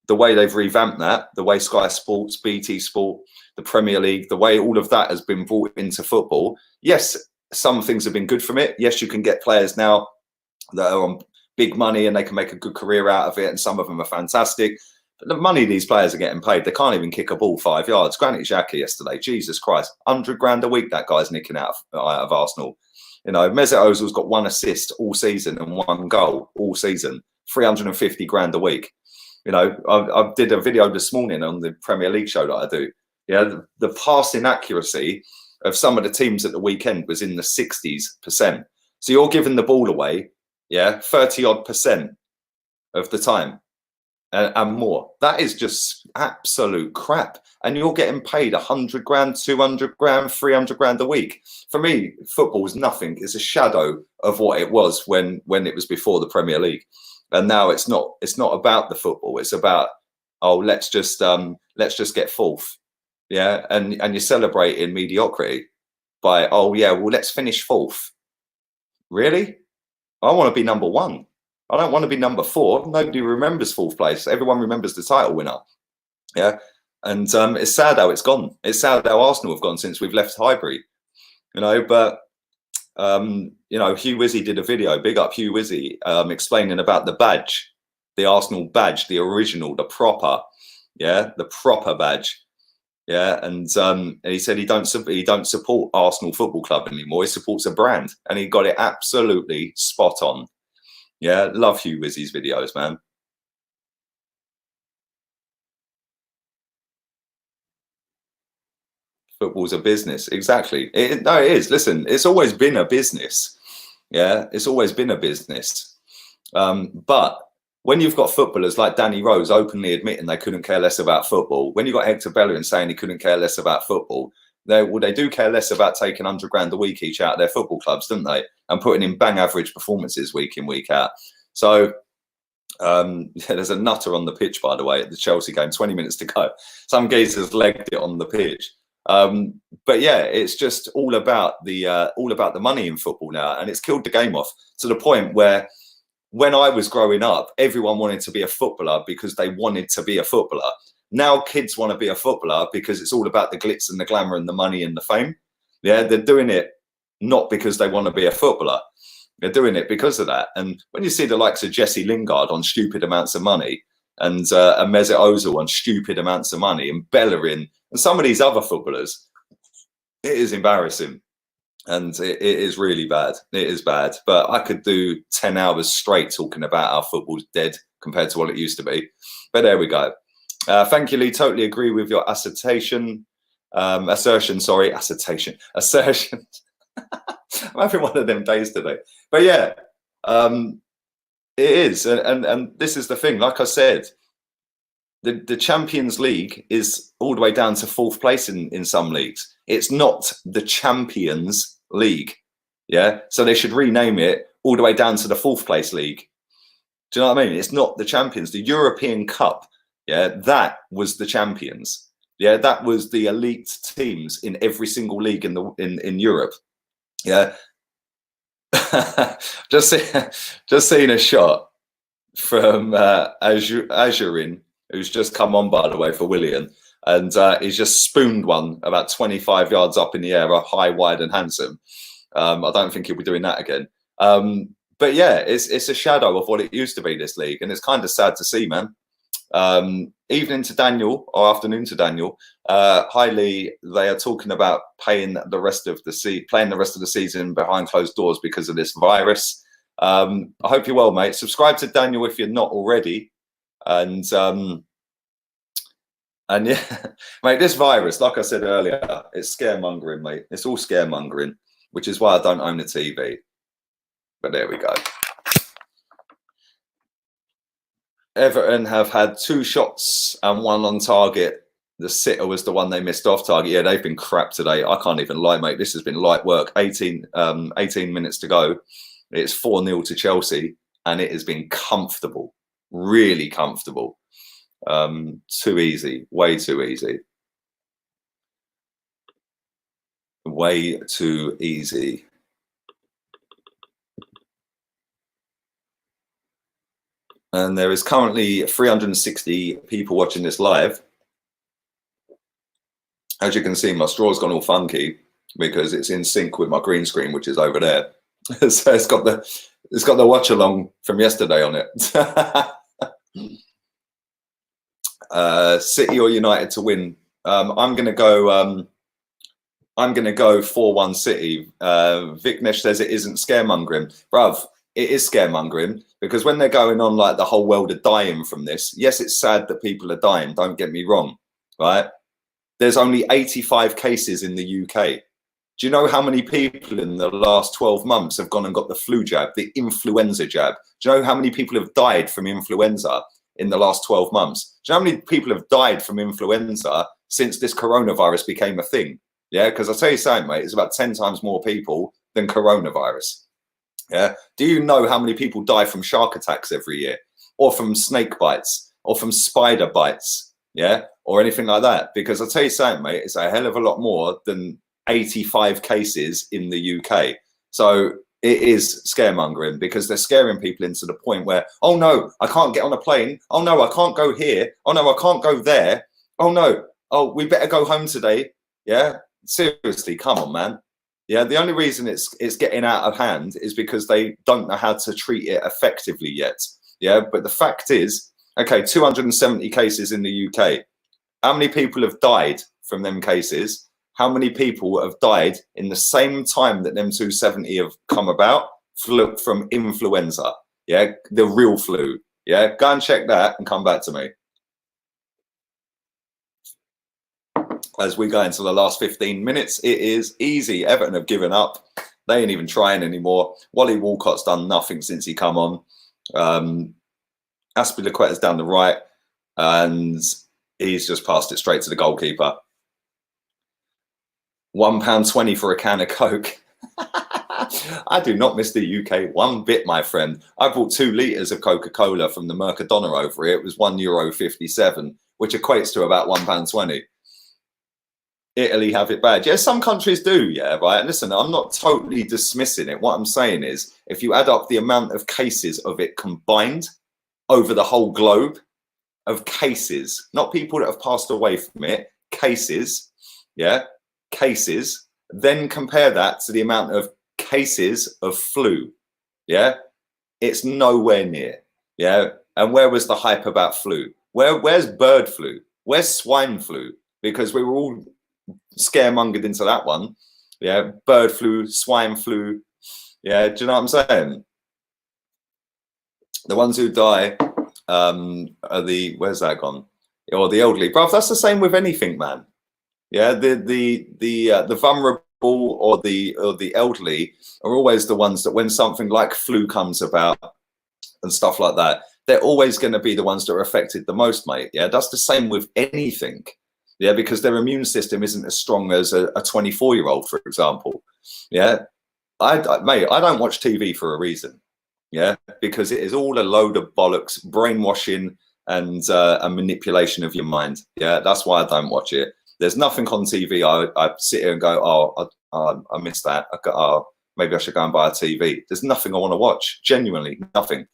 the way they've revamped that, the way Sky Sports, BT Sport, the Premier League, the way all of that has been brought into football. Yes, some things have been good from it. Yes, you can get players now that are on big money and they can make a good career out of it, and some of them are fantastic. But the money these players are getting paid, they can't even kick a ball 5 yards. Granit Xhaka yesterday, Jesus Christ, 100 grand a week that guy's nicking out of Arsenal. You know, Mesut Ozil's got 1 assist all season and 1 goal all season, 350 grand a week. You know, I did a video this morning on the Premier League show that I do. Yeah, the passing accuracy of some of the teams at the weekend was in the 60%. So you're giving the ball away, yeah, 30-odd% of the time and more. That is just absolute crap. And you're getting paid 100 grand, 200 grand, 300 grand a week. For me, football is nothing. It's a shadow of what it was when it was before the Premier League. And now it's not about the football. It's about, oh, let's just get fourth. Yeah, and you're celebrating mediocrity by, oh yeah, well, let's finish fourth. Really? I want to be number 1. I don't want to be number 4. Nobody remembers fourth place. Everyone remembers the title winner. Yeah, and it's sad how it's gone. It's sad how Arsenal have gone since we've left Highbury. You know, but you know, Hugh Wizzy did a video. Big up Hugh Wizzy, explaining about the badge, the Arsenal badge, the original, the proper, yeah, the proper badge. Yeah, and he said he don't support Arsenal Football Club anymore. He supports a brand, and he got it absolutely spot on. Yeah, love Hugh Wizzy's videos, man. Football's a business, exactly. No, it is. Listen, it's always been a business. Yeah, it's always been a business. But when you've got footballers like Danny Rose openly admitting they couldn't care less about football, when you've got Hector Bellerin saying he couldn't care less about football, they do care less about taking 100 grand a week each out of their football clubs, don't they? And putting in bang average performances week in, week out. So yeah, there's a nutter on the pitch, by the way, at the Chelsea game, 20 minutes to go. Some geezers legged it on the pitch. But yeah, it's just all about the money in football now, and it's killed the game off to the point where when I was growing up, everyone wanted to be a footballer because they wanted to be a footballer. Now kids want to be a footballer because it's all about the glitz and the glamour and the money and the fame. Yeah, they're doing it not because they want to be a footballer. They're doing it because of that. And when you see the likes of Jesse Lingard on stupid amounts of money, and Mesut Ozil on stupid amounts of money, and Bellerin, and some of these other footballers, it is embarrassing. And it is really bad. It is bad. But I could do 10 hours straight talking about how football's dead compared to what it used to be. But there we go. Thank you, Lee. Totally agree with your assertion. I'm having one of them days today. But yeah, it is. And this is the thing. Like I said, the Champions League is all the way down to 4th place in some leagues. It's not the Champions League. Yeah. So they should rename it all the way down to the 4th place league. Do you know what I mean? It's not the Champions. The European Cup. Yeah. That was the champions. Yeah. That was the elite teams in every single league in Europe. Yeah. just seeing a shot from Azurin, who's just come on, by the way, for Willian. And he's just spooned one about 25 yards up in the air, high, wide, and handsome. I don't think he'll be doing that again. But yeah, it's a shadow of what it used to be, this league, and it's kind of sad to see, man. Evening to Daniel, or afternoon to Daniel. Hi Lee, they are talking about playing the rest of the season behind closed doors because of this virus. I hope you're well, mate. Subscribe to Daniel if you're not already, and yeah, mate, this virus, like I said earlier, it's scaremongering, mate. It's all scaremongering, which is why I don't own a TV. But there we go. Everton have had 2 shots and 1 on target. The sitter was the one they missed off target. Yeah, they've been crap today. I can't even lie, mate. This has been light work. 18 minutes to go. It's 4-0 to Chelsea, and it has been comfortable, really comfortable. Too easy, way too easy. Way too easy. And there is currently 360 people watching this live. As you can see, my straw's gone all funky because it's in sync with my green screen, which is over there. So it's got the watch along from yesterday on it. City or United to win. I'm gonna go 4-1 City. Viknesh says it isn't scaremongering. Bruv, it is scaremongering because when they're going on like the whole world are dying from this, yes, it's sad that people are dying, don't get me wrong, right? There's only 85 cases in the UK. Do you know how many people in the last 12 months have gone and got the flu jab, the influenza jab? Do you know how many people have died from influenza in the last 12 months? Do you know how many people have died from influenza since this coronavirus became a thing? Yeah, because I'll tell you something, mate, it's about 10 times more people than coronavirus. Yeah. Do you know how many people die from shark attacks every year, or from snake bites, or from spider bites? Yeah, or anything like that? Because I'll tell you something, mate, it's a hell of a lot more than 85 cases in the UK. So it is scaremongering because they're scaring people into the point where, oh no, I can't get on a plane. Oh no, I can't go here. Oh no, I can't go there. Oh no, oh, we better go home today. Yeah, seriously, come on, man. Yeah, the only reason it's getting out of hand is because they don't know how to treat it effectively yet. Yeah, but the fact is, okay, 270 cases in the UK. How many people have died from them cases, how many people have died in the same time that them 270 have come about from influenza? Yeah, the real flu. Yeah, go and check that and come back to me. As we go into the last 15 minutes, it is easy. Everton have given up. They ain't even trying anymore. Wally Walcott's done nothing since he come on. Aspilicueta's down the right, and he's just passed it straight to the goalkeeper. £1.20 for a can of Coke. I do not miss the UK one bit, my friend. I bought 2 litres of Coca-Cola from the Mercadona over here. It was €1.57, which equates to about £1.20. Italy have it bad. Yeah, some countries do, yeah, right? And listen, I'm not totally dismissing it. What I'm saying is, if you add up the amount of cases of it combined over the whole globe, of cases, not people that have passed away from it, cases, yeah, cases, then compare that to the amount of cases of flu, yeah, it's nowhere near, yeah. And where was the hype about flu? Where's bird flu? Where's swine flu? Because we were all scaremongered into that one, yeah. Bird flu, swine flu, yeah. Do you know what I'm saying? The ones who die are the, where's that gone? Or the elderly, bruv. That's the same with anything, man. Yeah, the vulnerable or the elderly are always the ones that, when something like flu comes about and stuff like that, they're always going to be the ones that are affected the most, mate. Yeah, that's the same with anything. Yeah, because their immune system isn't as strong as a 24-year-old, for example. Yeah, mate, I don't watch TV for a reason. Yeah, because it is all a load of bollocks, brainwashing, and manipulation of your mind. Yeah, that's why I don't watch it. There's nothing on TV I sit here and go, oh, I missed that. Oh, maybe I should go and buy a TV. There's nothing I want to watch. Genuinely, nothing.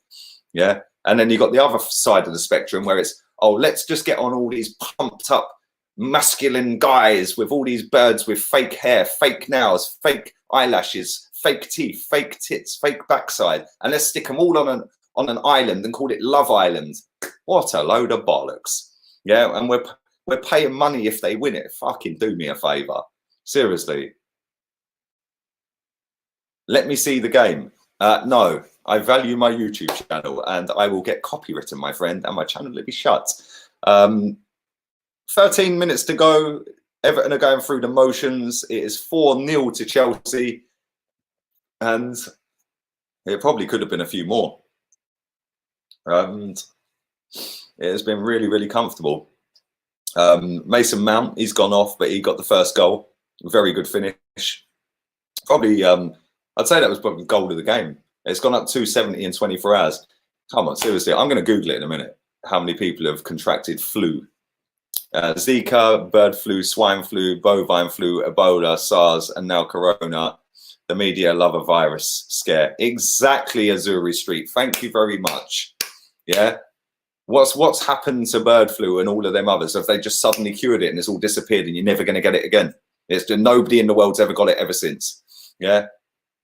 Yeah, and then you got the other side of the spectrum where it's, oh, let's just get on all these pumped up masculine guys with all these birds with fake hair, fake nails, fake eyelashes, fake teeth, fake tits, fake backside, and let's stick them all on an island and call it Love Island. What a load of bollocks. Yeah, and we're paying money if they win it. Fucking do me a favour. Seriously. Let me see the game. No, I value my YouTube channel and I will get copywritten, my friend, and my channel will be shut. 13 minutes to go. Everton are going through the motions. It is 4-0 to Chelsea. And it probably could have been a few more. And it has been really, really comfortable. Mason Mount, he's gone off, but he got the first goal. Very good finish. Probably, I'd say that was probably the goal of the game. It's gone up 270 in 24 hours. Come on, seriously. I'm going to Google it in a minute. How many people have contracted flu? Zika, bird flu, swine flu, bovine flu, Ebola, SARS, and now Corona. The media love a virus scare. Exactly, Azuri Street. Thank you very much. Yeah. What's happened to bird flu and all of them others? Have they just suddenly cured it and it's all disappeared and you're never going to get it again? It's just, nobody in the world's ever got it ever since. Yeah.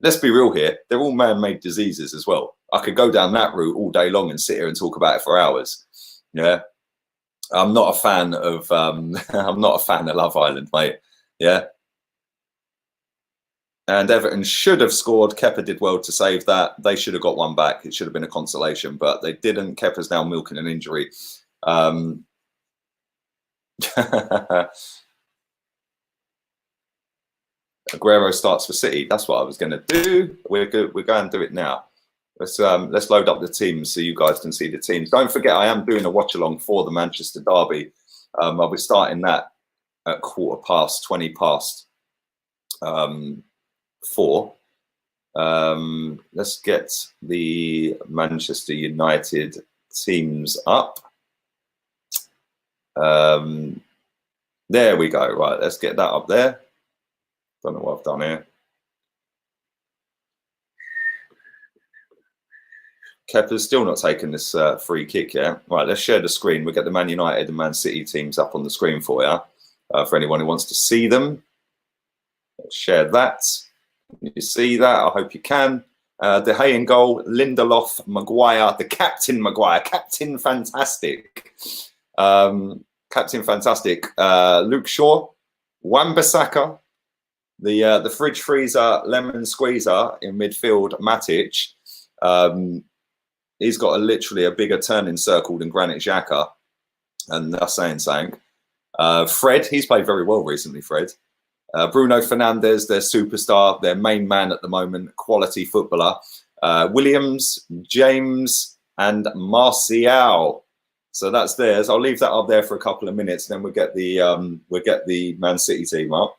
Let's be real here. They're all man-made diseases as well. I could go down that route all day long and sit here and talk about it for hours. Yeah. I'm not a fan of I'm not a fan of Love Island, mate. Yeah. And Everton should have scored. Kepa did well to save that. They should have got one back. It should have been a consolation, but they didn't. Kepa's now milking an injury. Aguero starts for City. That's what I was going to do. We're good. We're going to do it now. Let's load up the teams so you guys can see the teams. Don't forget, I am doing a watch along for the Manchester derby. I'll be starting that at 20 past 4. Let's get the Manchester United teams up. There we go. Right, let's get that up there. Don't know what I've done here. Kepa's still not taking this free kick yet. Right, let's share the screen. We'll get the Man United and Man City teams up on the screen for you, for anyone who wants to see them. Let's share that. You see that? I hope you can. De Gea in goal, Lindelof, Maguire, the captain Maguire, Captain Fantastic. Captain Fantastic. Luke Shaw, Wan-Bissaka, the fridge freezer lemon squeezer in midfield, Matic. He's got literally a bigger turning circle than Granit Xhaka, and that's saying something. Fred, he's played very well recently, Fred. Bruno Fernandes, their superstar, their main man at the moment, quality footballer. Williams, James, and Martial. So that's theirs. I'll leave that up there for a couple of minutes, then we'll get the Man City team up.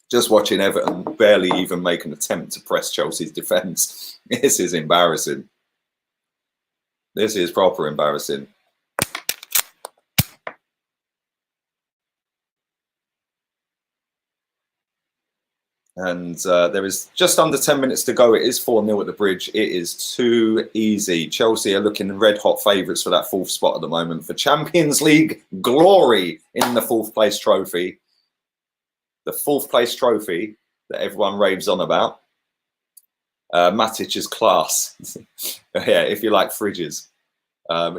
Just watching Everton barely even make an attempt to press Chelsea's defence. This is embarrassing. This is proper embarrassing. And there is just under 10 minutes to go. It is 4-0 at the Bridge. It is too easy. Chelsea are looking red-hot favourites for that 4th spot at the moment. For Champions League glory in the 4th place trophy. The 4th place trophy that everyone raves on about. Matic is class. Yeah, if you like fridges.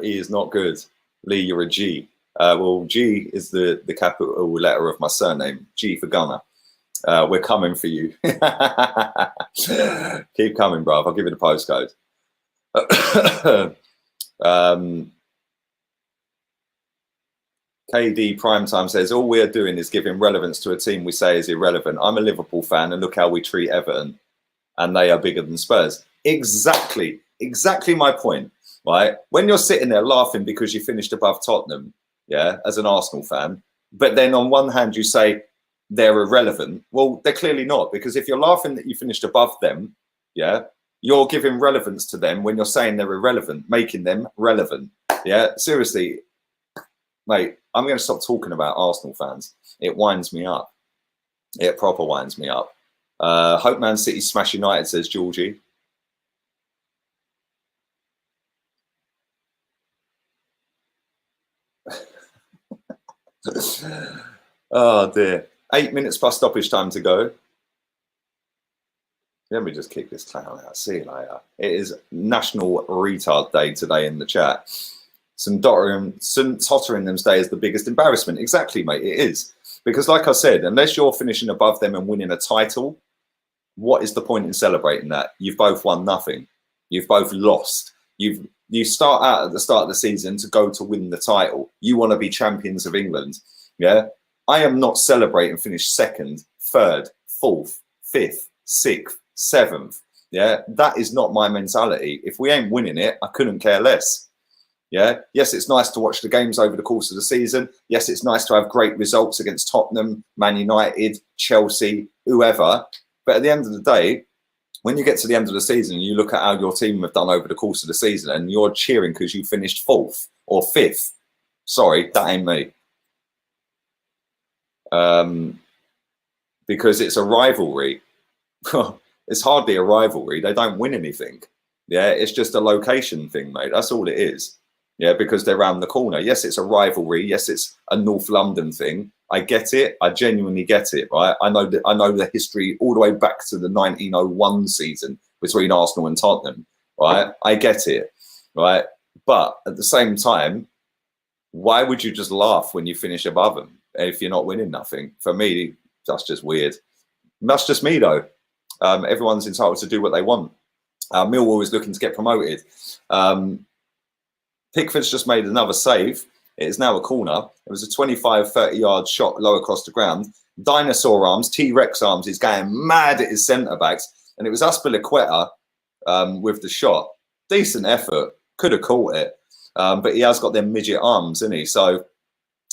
He is not good. Lee, you're a G. Well, G is the capital letter of my surname. G for Gunner. We're coming for you. Keep coming, bruv. I'll give you the postcode. KD Primetime says, all we're doing is giving relevance to a team we say is irrelevant. I'm a Liverpool fan and look how we treat Everton. And they are bigger than Spurs. Exactly my point, right? When you're sitting there laughing because you finished above Tottenham, yeah, as an Arsenal fan, but then on one hand you say they're irrelevant. Well, they're clearly not, because if you're laughing that you finished above them, yeah, you're giving relevance to them when you're saying they're irrelevant, making them relevant. Yeah, seriously, mate, I'm going to stop talking about Arsenal fans. It winds me up. It proper winds me up. Hope Man City smash United, says Georgie. Oh dear. 8 minutes plus stoppage time to go. Let me just kick this clown out. See you later. It is National Retard Day today in the chat. St Tottenham's Day is the biggest embarrassment. Exactly, mate. It is. Because like I said, unless you're finishing above them and winning a title, what is the point in celebrating that? You've both won nothing. You've both lost. You start out at the start of the season to go to win the title. You want to be champions of England. Yeah. I am not celebrating finish 2nd, 3rd, 4th, 5th, 6th, 7th. Yeah. That is not my mentality. If we ain't winning it, I couldn't care less. Yeah. Yes, it's nice to watch the games over the course of the season. Yes, it's nice to have great results against Tottenham, Man United, Chelsea, whoever. But at the end of the day, when you get to the end of the season and you look at how your team have done over the course of the season and you're cheering because you finished 4th or 5th, sorry, that ain't me. Because it's a rivalry. It's hardly a rivalry. They don't win anything. Yeah, it's just a location thing, mate. That's all it is. Yeah, because they're around the corner. Yes, it's a rivalry. Yes, it's a North London thing. I get it. I genuinely get it, right? I know the history all the way back to the 1901 season between Arsenal and Tottenham, right? I get it, right? But at the same time, why would you just laugh when you finish above them if you're not winning nothing? For me, that's just weird. That's just me, though. Everyone's entitled to do what they want. Millwall is looking to get promoted. Pickford's just made another save. It is now a corner. It was a 25, 30-yard shot low across the ground. Dinosaur arms, T-Rex arms. He's going mad at his centre-backs. And it was Aspilicueta with the shot. Decent effort. Could have caught it. But he has got them midget arms, isn't he? So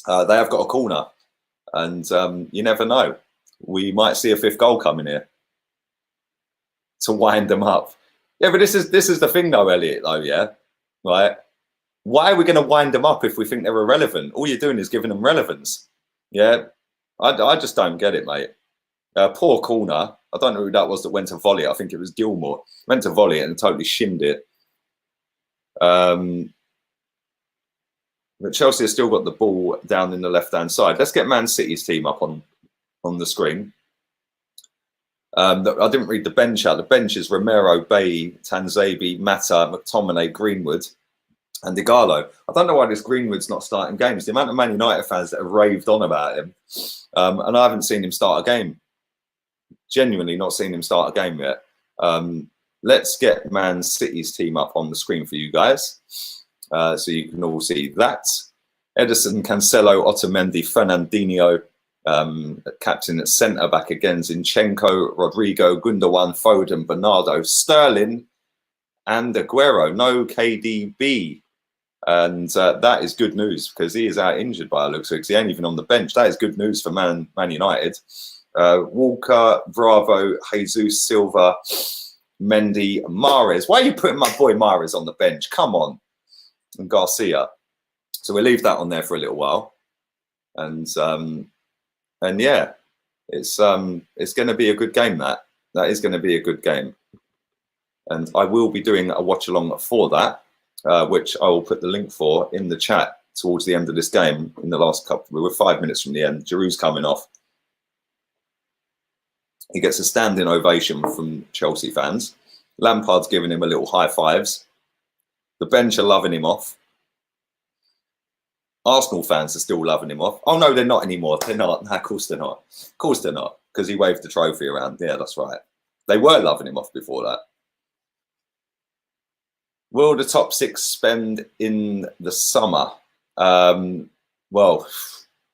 they have got a corner. And you never know. We might see a 5th goal coming here to wind them up. Yeah, but this is the thing, though, Elliot, though, yeah? Right? Why are we going to wind them up if we think they're irrelevant? All you're doing is giving them relevance. Yeah, I just don't get it, mate. Poor corner. I don't know who that was that went to volley. I think it was Gilmore. Went to volley it and totally shinned it. But Chelsea has still got the ball down in the left-hand side. Let's get Man City's team up on the screen. I didn't read the bench out. The bench is Romero, Bailly, Tanzabi, Mata, McTominay, Greenwood. And Digallo, I don't know why this Greenwood's not starting games. The amount of Man United fans that have raved on about him, and I haven't seen him start a game. Genuinely not seen him start a game yet. Let's get Man City's team up on the screen for you guys, so you can all see that. Ederson, Cancelo, Otamendi, Fernandinho, captain at centre-back again, Zinchenko, Rodrigo, Gundogan, Foden, Bernardo, Sterling, and Aguero. No KDB. And that is good news because he is out injured by the looks of it. He ain't even on the bench. That is good news for Man United. Walker, Bravo, Jesus, Silva, Mendy, Mahrez. Why are you putting my boy Mahrez on the bench? Come on. And Garcia. So we'll leave that on there for a little while. And yeah, it's going to be a good game, that is going to be a good game. And I will be doing a watch along for that, which I will put the link for in the chat towards the end of this game. In the last couple, we were 5 minutes from the end. Giroud's coming off. He gets a standing ovation from Chelsea fans. Lampard's giving him a little high fives. The bench are loving him off. Arsenal fans are still loving him off. Oh no, they're not anymore. They're not. No, of course they're not. Of course they're not. Because he waved the trophy around. Yeah, that's right. They were loving him off before that. Will the top six spend in the summer? Well,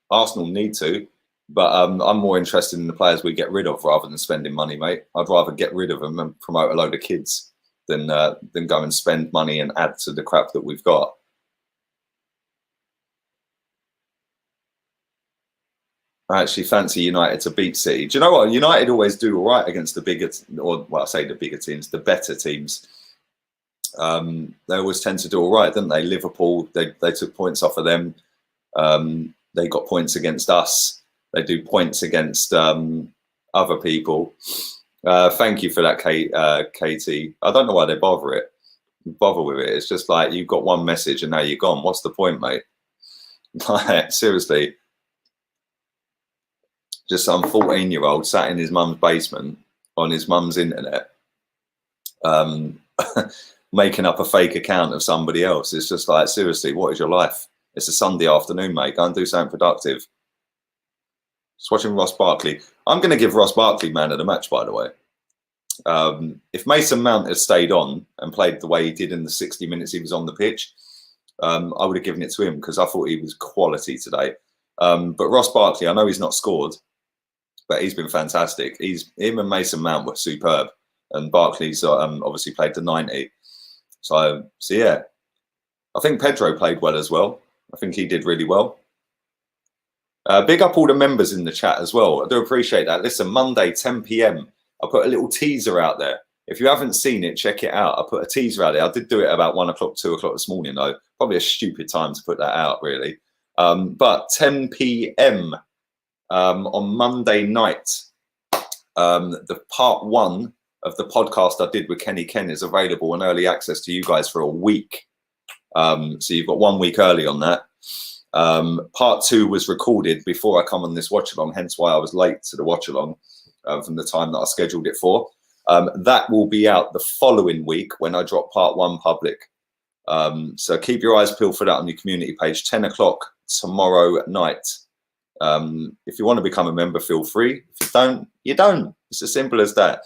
Arsenal need to, but I'm more interested in the players we get rid of rather than spending money, mate. I'd rather get rid of them and promote a load of kids than go and spend money and add to the crap that we've got. I actually fancy United to beat City. Do you know what? United always do all right against the bigger, or well, I say the bigger teams, the better teams. They always tend to do all right, don't they? Liverpool, they took points off of them. They got points against us. They do points against other people. Thank you for that, Katie. I don't know why they bother with it. It's just like you've got one message and now you're gone. What's the point, mate? Like, seriously. Just some 14-year-old sat in his mum's basement on his mum's internet, making up a fake account of somebody else. It's just like, seriously, what is your life? It's a Sunday afternoon, mate. Go and do something productive. Just watching Ross Barkley. I'm going to give Ross Barkley man of the match, by the way. If Mason Mount had stayed on and played the way he did in the 60 minutes he was on the pitch, I would have given it to him because I thought he was quality today. But Ross Barkley, I know he's not scored, but he's been fantastic. Him and Mason Mount were superb, and Barkley's obviously played the 90. So yeah, I think Pedro played well as well. I think he did really well. Big up all the members in the chat as well. I do appreciate that. Listen, Monday 10 p.m. I put a little teaser out there. If you haven't seen it, check it out. I put a teaser out there. I did do it about 1 o'clock, 2 o'clock this morning though. Probably a stupid time to put that out, really. But 10 p.m. On Monday night, the part 1 of the podcast I did with Kenny Ken is available in early access to you guys for a week. So you've got 1 week early on that. Part 2 was recorded before I come on this watch along, hence why I was late to the watch along from the time that I scheduled it for. That will be out the following week when I drop part 1 public. So keep your eyes peeled for that on your community page, 10 o'clock tomorrow night. If you want to become a member, feel free. If you don't, you don't. It's as simple as that.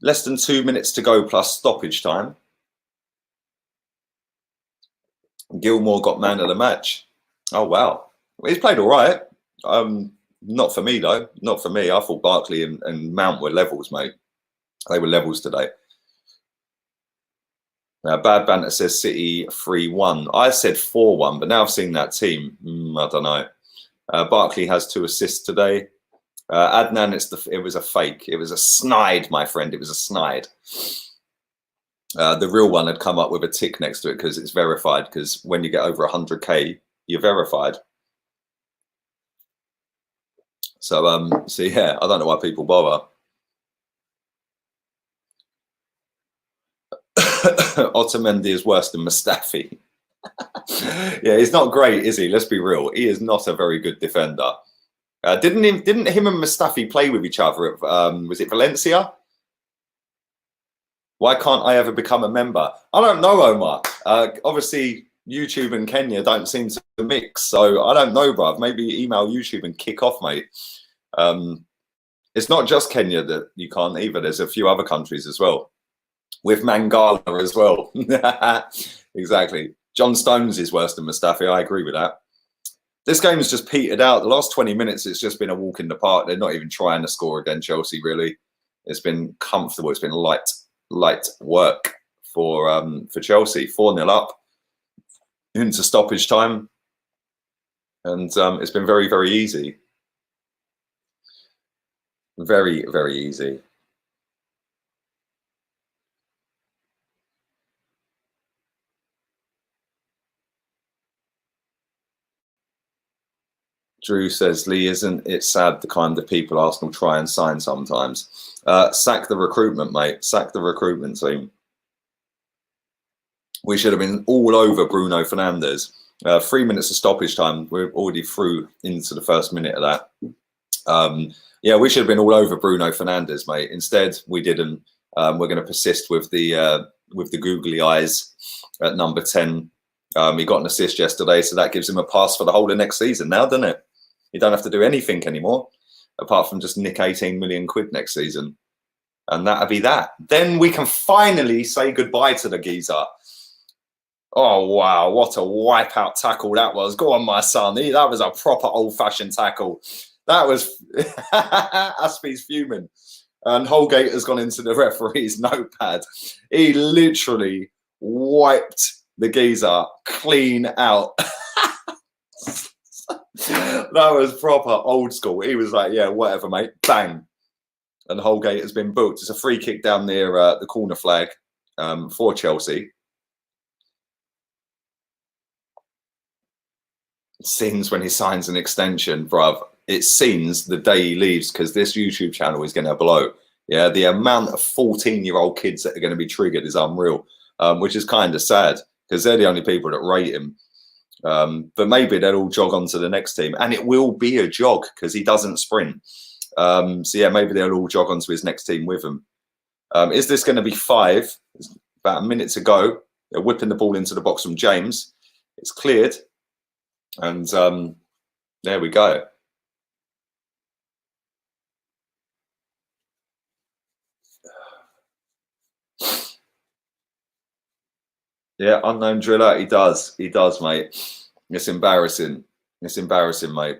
Less than 2 minutes to go plus stoppage time. Gilmore got man of the match. Oh, wow. Well, he's played all right. Not for me, though. Not for me. I thought Barkley and Mount were levels, mate. They were levels today. Now, Bad Banter says City 3-1. I said 4-1, but now I've seen that team. I don't know. Barkley has 2 assists today. Adnan, it was a fake. It was a snide, my friend. It was a snide. The real one had come up with a tick next to it because it's verified. Because when you get over 100K, you're verified. So yeah, I don't know why people bother. Otamendi is worse than Mustafi. Yeah, he's not great, is he? Let's be real. He is not a very good defender. Didn't him and Mustafi play with each other at, was it Valencia? Why can't I ever become a member? I don't know, Omar. Obviously, YouTube and Kenya don't seem to mix, so I don't know, bruv. Maybe email YouTube and kick off, mate. It's not just Kenya that you can't either. There's a few other countries as well, with Mangala as well. Exactly. John Stones is worse than Mustafi. I agree with that. This game has just petered out. The last 20 minutes, it's just been a walk in the park. They're not even trying to score against Chelsea, really. It's been comfortable. It's been light work for Chelsea. 4-0 up into stoppage time. And it's been very, very easy. Very, very easy. Drew says, Lee, isn't it sad the kind of people Arsenal try and sign sometimes? Sack the recruitment, mate. Sack the recruitment team. We should have been all over Bruno Fernandes. 3 minutes of stoppage time. We're already through into the first minute of that. Yeah, we should have been all over Bruno Fernandes, mate. Instead, we didn't. We're going to persist with the googly eyes at number 10. He got an assist yesterday, so that gives him a pass for the whole of next season now, doesn't it? You don't have to do anything anymore, apart from just nick 18 million quid next season. And that'll be that. Then we can finally say goodbye to the geezer. Oh, wow. What a wipeout tackle that was. Go on, my son. That was a proper old-fashioned tackle. That was... Aspie's fuming. And Holgate has gone into the referee's notepad. He literally wiped the geezer clean out. That was proper old school. He was like, yeah, whatever, mate. Bang. And Holgate has been booked. It's a free kick down near the corner flag for Chelsea. Scenes when he signs an extension, bruv. It scenes the day he leaves, because this YouTube channel is going to blow. Yeah, the amount of 14-year-old kids that are going to be triggered is unreal, which is kind of sad, because they're the only people that rate him. But maybe they'll all jog on to the next team, and it will be a jog because he doesn't sprint. So yeah, maybe they'll all jog on to his next team with him. Is this going to be 5? There's about a minute to go. They're whipping the ball into the box from James. It's cleared. And there we go. Yeah, unknown driller. He does, mate. It's embarrassing. It's embarrassing, mate.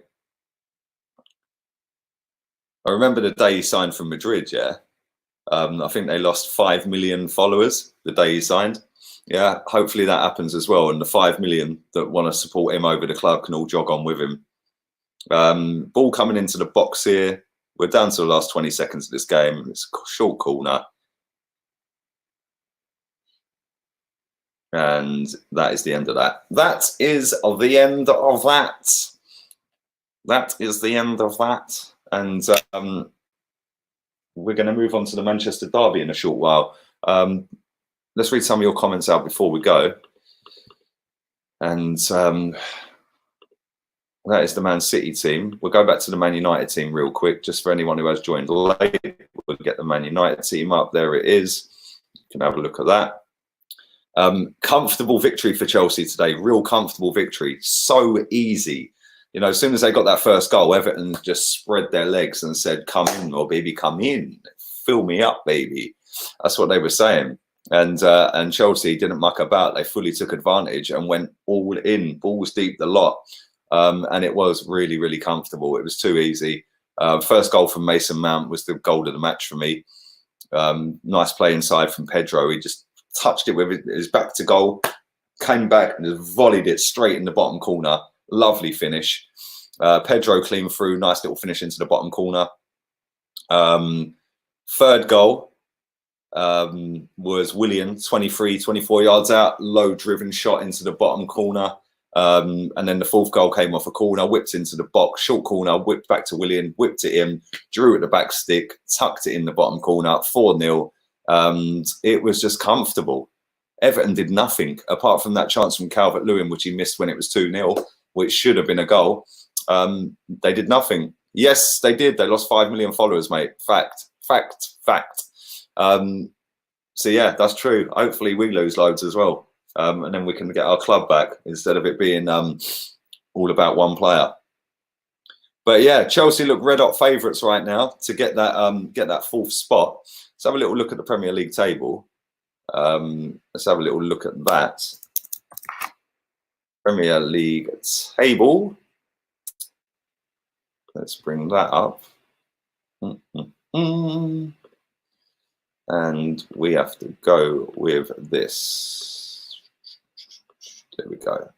I remember the day he signed from Madrid, yeah. I think they lost 5 million followers the day he signed. Yeah, hopefully that happens as well. And the 5 million that want to support him over the club can all jog on with him. Ball coming into the box here. We're down to the last 20 seconds of this game. It's a short corner. And that is the end of that. That is the end of that. That is the end of that. And we're going to move on to the Manchester derby in a short while. Let's read some of your comments out before we go. And that is the Man City team. We'll go back to the Man United team real quick, just for anyone who has joined late. We'll get the Man United team up. There it is. You can have a look at that. Comfortable victory for Chelsea today. Real comfortable victory. So easy. You know, as soon as they got that first goal, Everton just spread their legs and said, come in, or baby, come in. Fill me up, baby. That's what they were saying. And Chelsea didn't muck about. They fully took advantage and went all in, balls deep, the lot. And it was really, really comfortable. It was too easy. First goal from Mason Mount was the goal of the match for me. Nice play inside from Pedro. He just touched it with his back to goal, came back and just volleyed it straight in the bottom corner. Lovely finish. Pedro clean through, nice little finish into the bottom corner. Third goal was Willian, 24 yards out, low driven shot into the bottom corner. And then the fourth goal came off a corner, whipped into the box, short corner, whipped back to Willian, whipped it in, drew at the back stick, tucked it in the bottom corner, 4-0. And it was just comfortable. Everton did nothing apart from that chance from Calvert-Lewin, which he missed when it was 2-0, which should have been a goal. They did nothing. Yes, they did. They lost 5 million followers, mate. Fact. So yeah, that's true. Hopefully we lose loads as well, and then we can get our club back instead of it being all about one player. But yeah, Chelsea look red hot favourites right now to get that fourth spot. Let's have a little look at the Premier League table. Let's have a little look at that. Premier League table. Let's bring that up. And we have to go with this. There we go.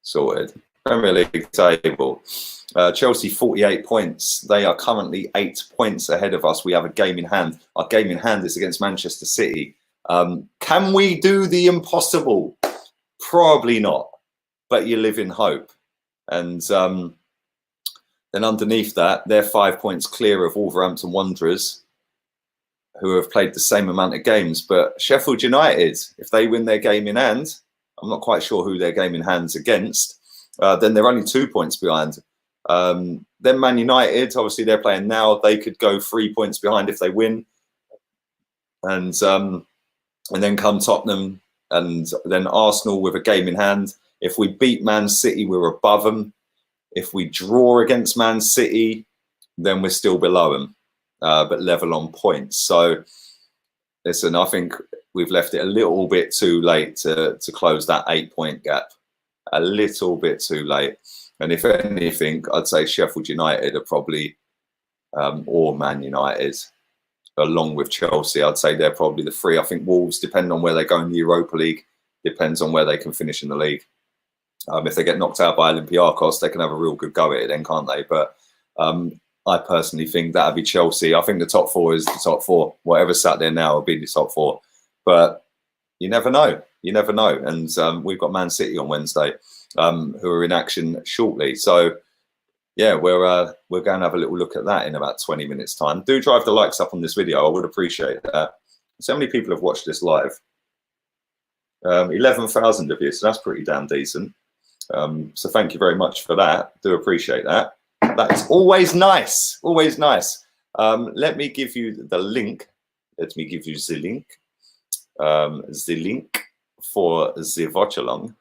Sorted. Premier League table. Chelsea 48 points. They are currently 8 points ahead of us. We have a game in hand. Our game in hand is against Manchester City. Can we do the impossible? Probably not. But you live in hope. And then underneath that, they're 5 points clear of Wolverhampton Wanderers, who have played the same amount of games. But Sheffield United, if they win their game in hand, I'm not quite sure who their game in hand's against, then they're only 2 points behind. Then Man United, obviously they're playing now. They could go 3 points behind if they win. And then come Tottenham, and then Arsenal with a game in hand. If we beat Man City, we're above them. If we draw against Man City, then we're still below them, but level on points. So, listen, I think we've left it a little bit too late to close that 8 point gap. A little bit too late. And if anything, I'd say Sheffield United are probably, or Man United, along with Chelsea, I'd say they're probably the three. I think Wolves, depending on where they go in the Europa League, depends on where they can finish in the league. If they get knocked out by Olympiacos, they can have a real good go at it then, can't they? But I personally think that'd be Chelsea. I think the top four is the top four. Whatever sat there now will be the top four. But you never know. You never know. And we've got Man City on Wednesday, who are in action shortly. So, yeah, we're going to have a little look at that in about 20 minutes' time. Do drive the likes up on this video. I would appreciate that. So many people have watched this live. 11,000 of you, so that's pretty damn decent. So thank you very much for that. Do appreciate that. That's always nice. Always nice. Let me give you the link. Let me give you the link. The link for the watchalong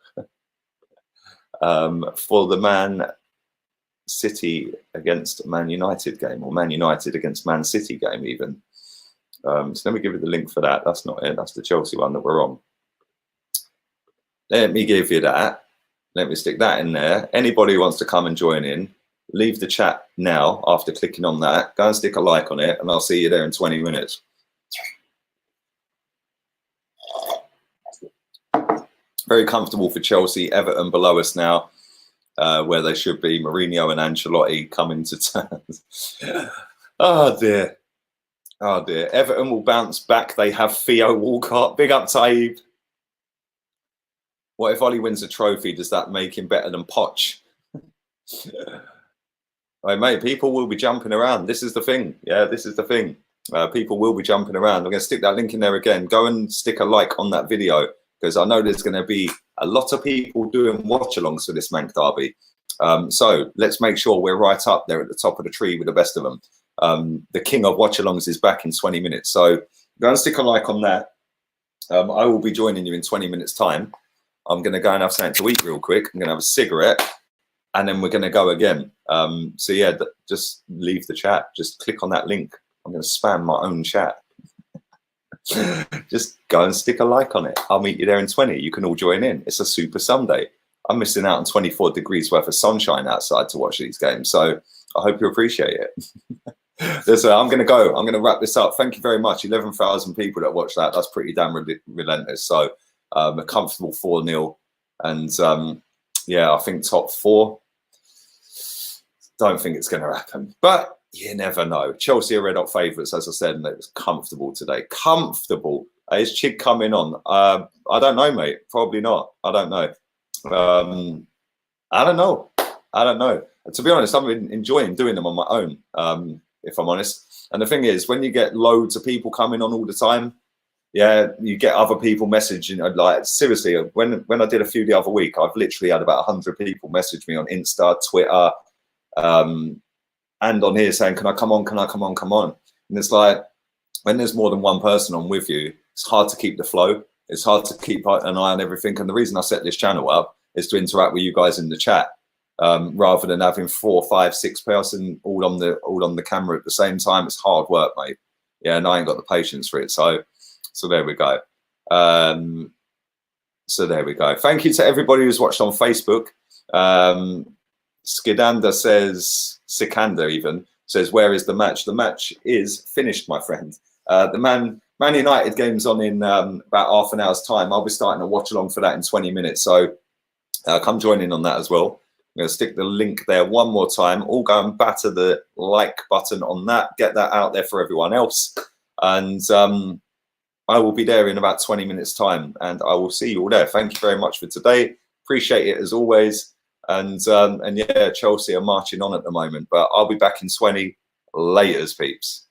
for the Man City against Man United game, or Man United against Man City game even. So let me give you the link for that. That's not it. That's the Chelsea one that we're on. Let me give you that. Let me stick that in there. Anybody who wants to come and join in, leave the chat now after clicking on that. Go and stick a like on it, and I'll see you there in 20 minutes. Very comfortable for Chelsea. Everton below us now, where they should be. Mourinho and Ancelotti coming to terms. Oh, dear. Oh, dear. Everton will bounce back. They have Theo Walcott. Big up, Taib. What if Ollie wins a trophy? Does that make him better than Poch? Right, mate, people will be jumping around. This is the thing. Yeah, this is the thing. People will be jumping around. I'm going to stick that link in there again. Go and stick a like on that video, because I know there's going to be a lot of people doing watch-alongs for this Manc Derby. So let's make sure we're right up there at the top of the tree with the best of them. The king of watch-alongs is back in 20 minutes. So go and stick a like on that. I will be joining you in 20 minutes' time. I'm going to go and have something to eat real quick. I'm going to have a cigarette, and then we're going to go again. So yeah, just leave the chat. Just click on that link. I'm going to spam my own chat. Just go and stick a like on it. I'll meet you there in 20. You can all join in. It's a super Sunday. I'm missing out on 24 degrees worth of sunshine outside to watch these games. So I hope you appreciate it. I'm going to go. I'm going to wrap this up. Thank you very much. 11,000 people that watched that. That's pretty damn relentless. So a comfortable 4-0. And yeah, I think top four. Don't think it's going to happen. But you never know. Chelsea are red hot favourites, as I said, and it was comfortable today. Comfortable. Is Chig coming on? I don't know, mate. Probably not. I don't know. I don't know. I don't know. To be honest, I've been enjoying doing them on my own, if I'm honest. And the thing is, when you get loads of people coming on all the time, yeah, you get other people messaging. Like, seriously, when I did a few the other week, I've literally had about 100 people message me on Insta, Twitter, and on here saying, can I come on? Can I come on? Come on. And it's like, when there's more than one person on with you, it's hard to keep the flow. It's hard to keep an eye on everything. And the reason I set this channel up is to interact with you guys in the chat, rather than having 4, 5, 6 person all on the camera at the same time. It's hard work, mate. Yeah, and I ain't got the patience for it. So there we go. So there we go. Thank you to everybody who's watched on Facebook. Skidanda says, Sikanda even says, where is the match? The match is finished, my friend. The Man United game's on in about half an hour's time. I'll be starting a watch along for that in 20 minutes. So come join in on that as well. I'm going to stick the link there one more time. All go and batter the like button on that. Get that out there for everyone else. And I will be there in about 20 minutes time, and I will see you all there. Thank you very much for today. Appreciate it as always. And yeah, Chelsea are marching on at the moment, but I'll be back in 20. Laters, peeps.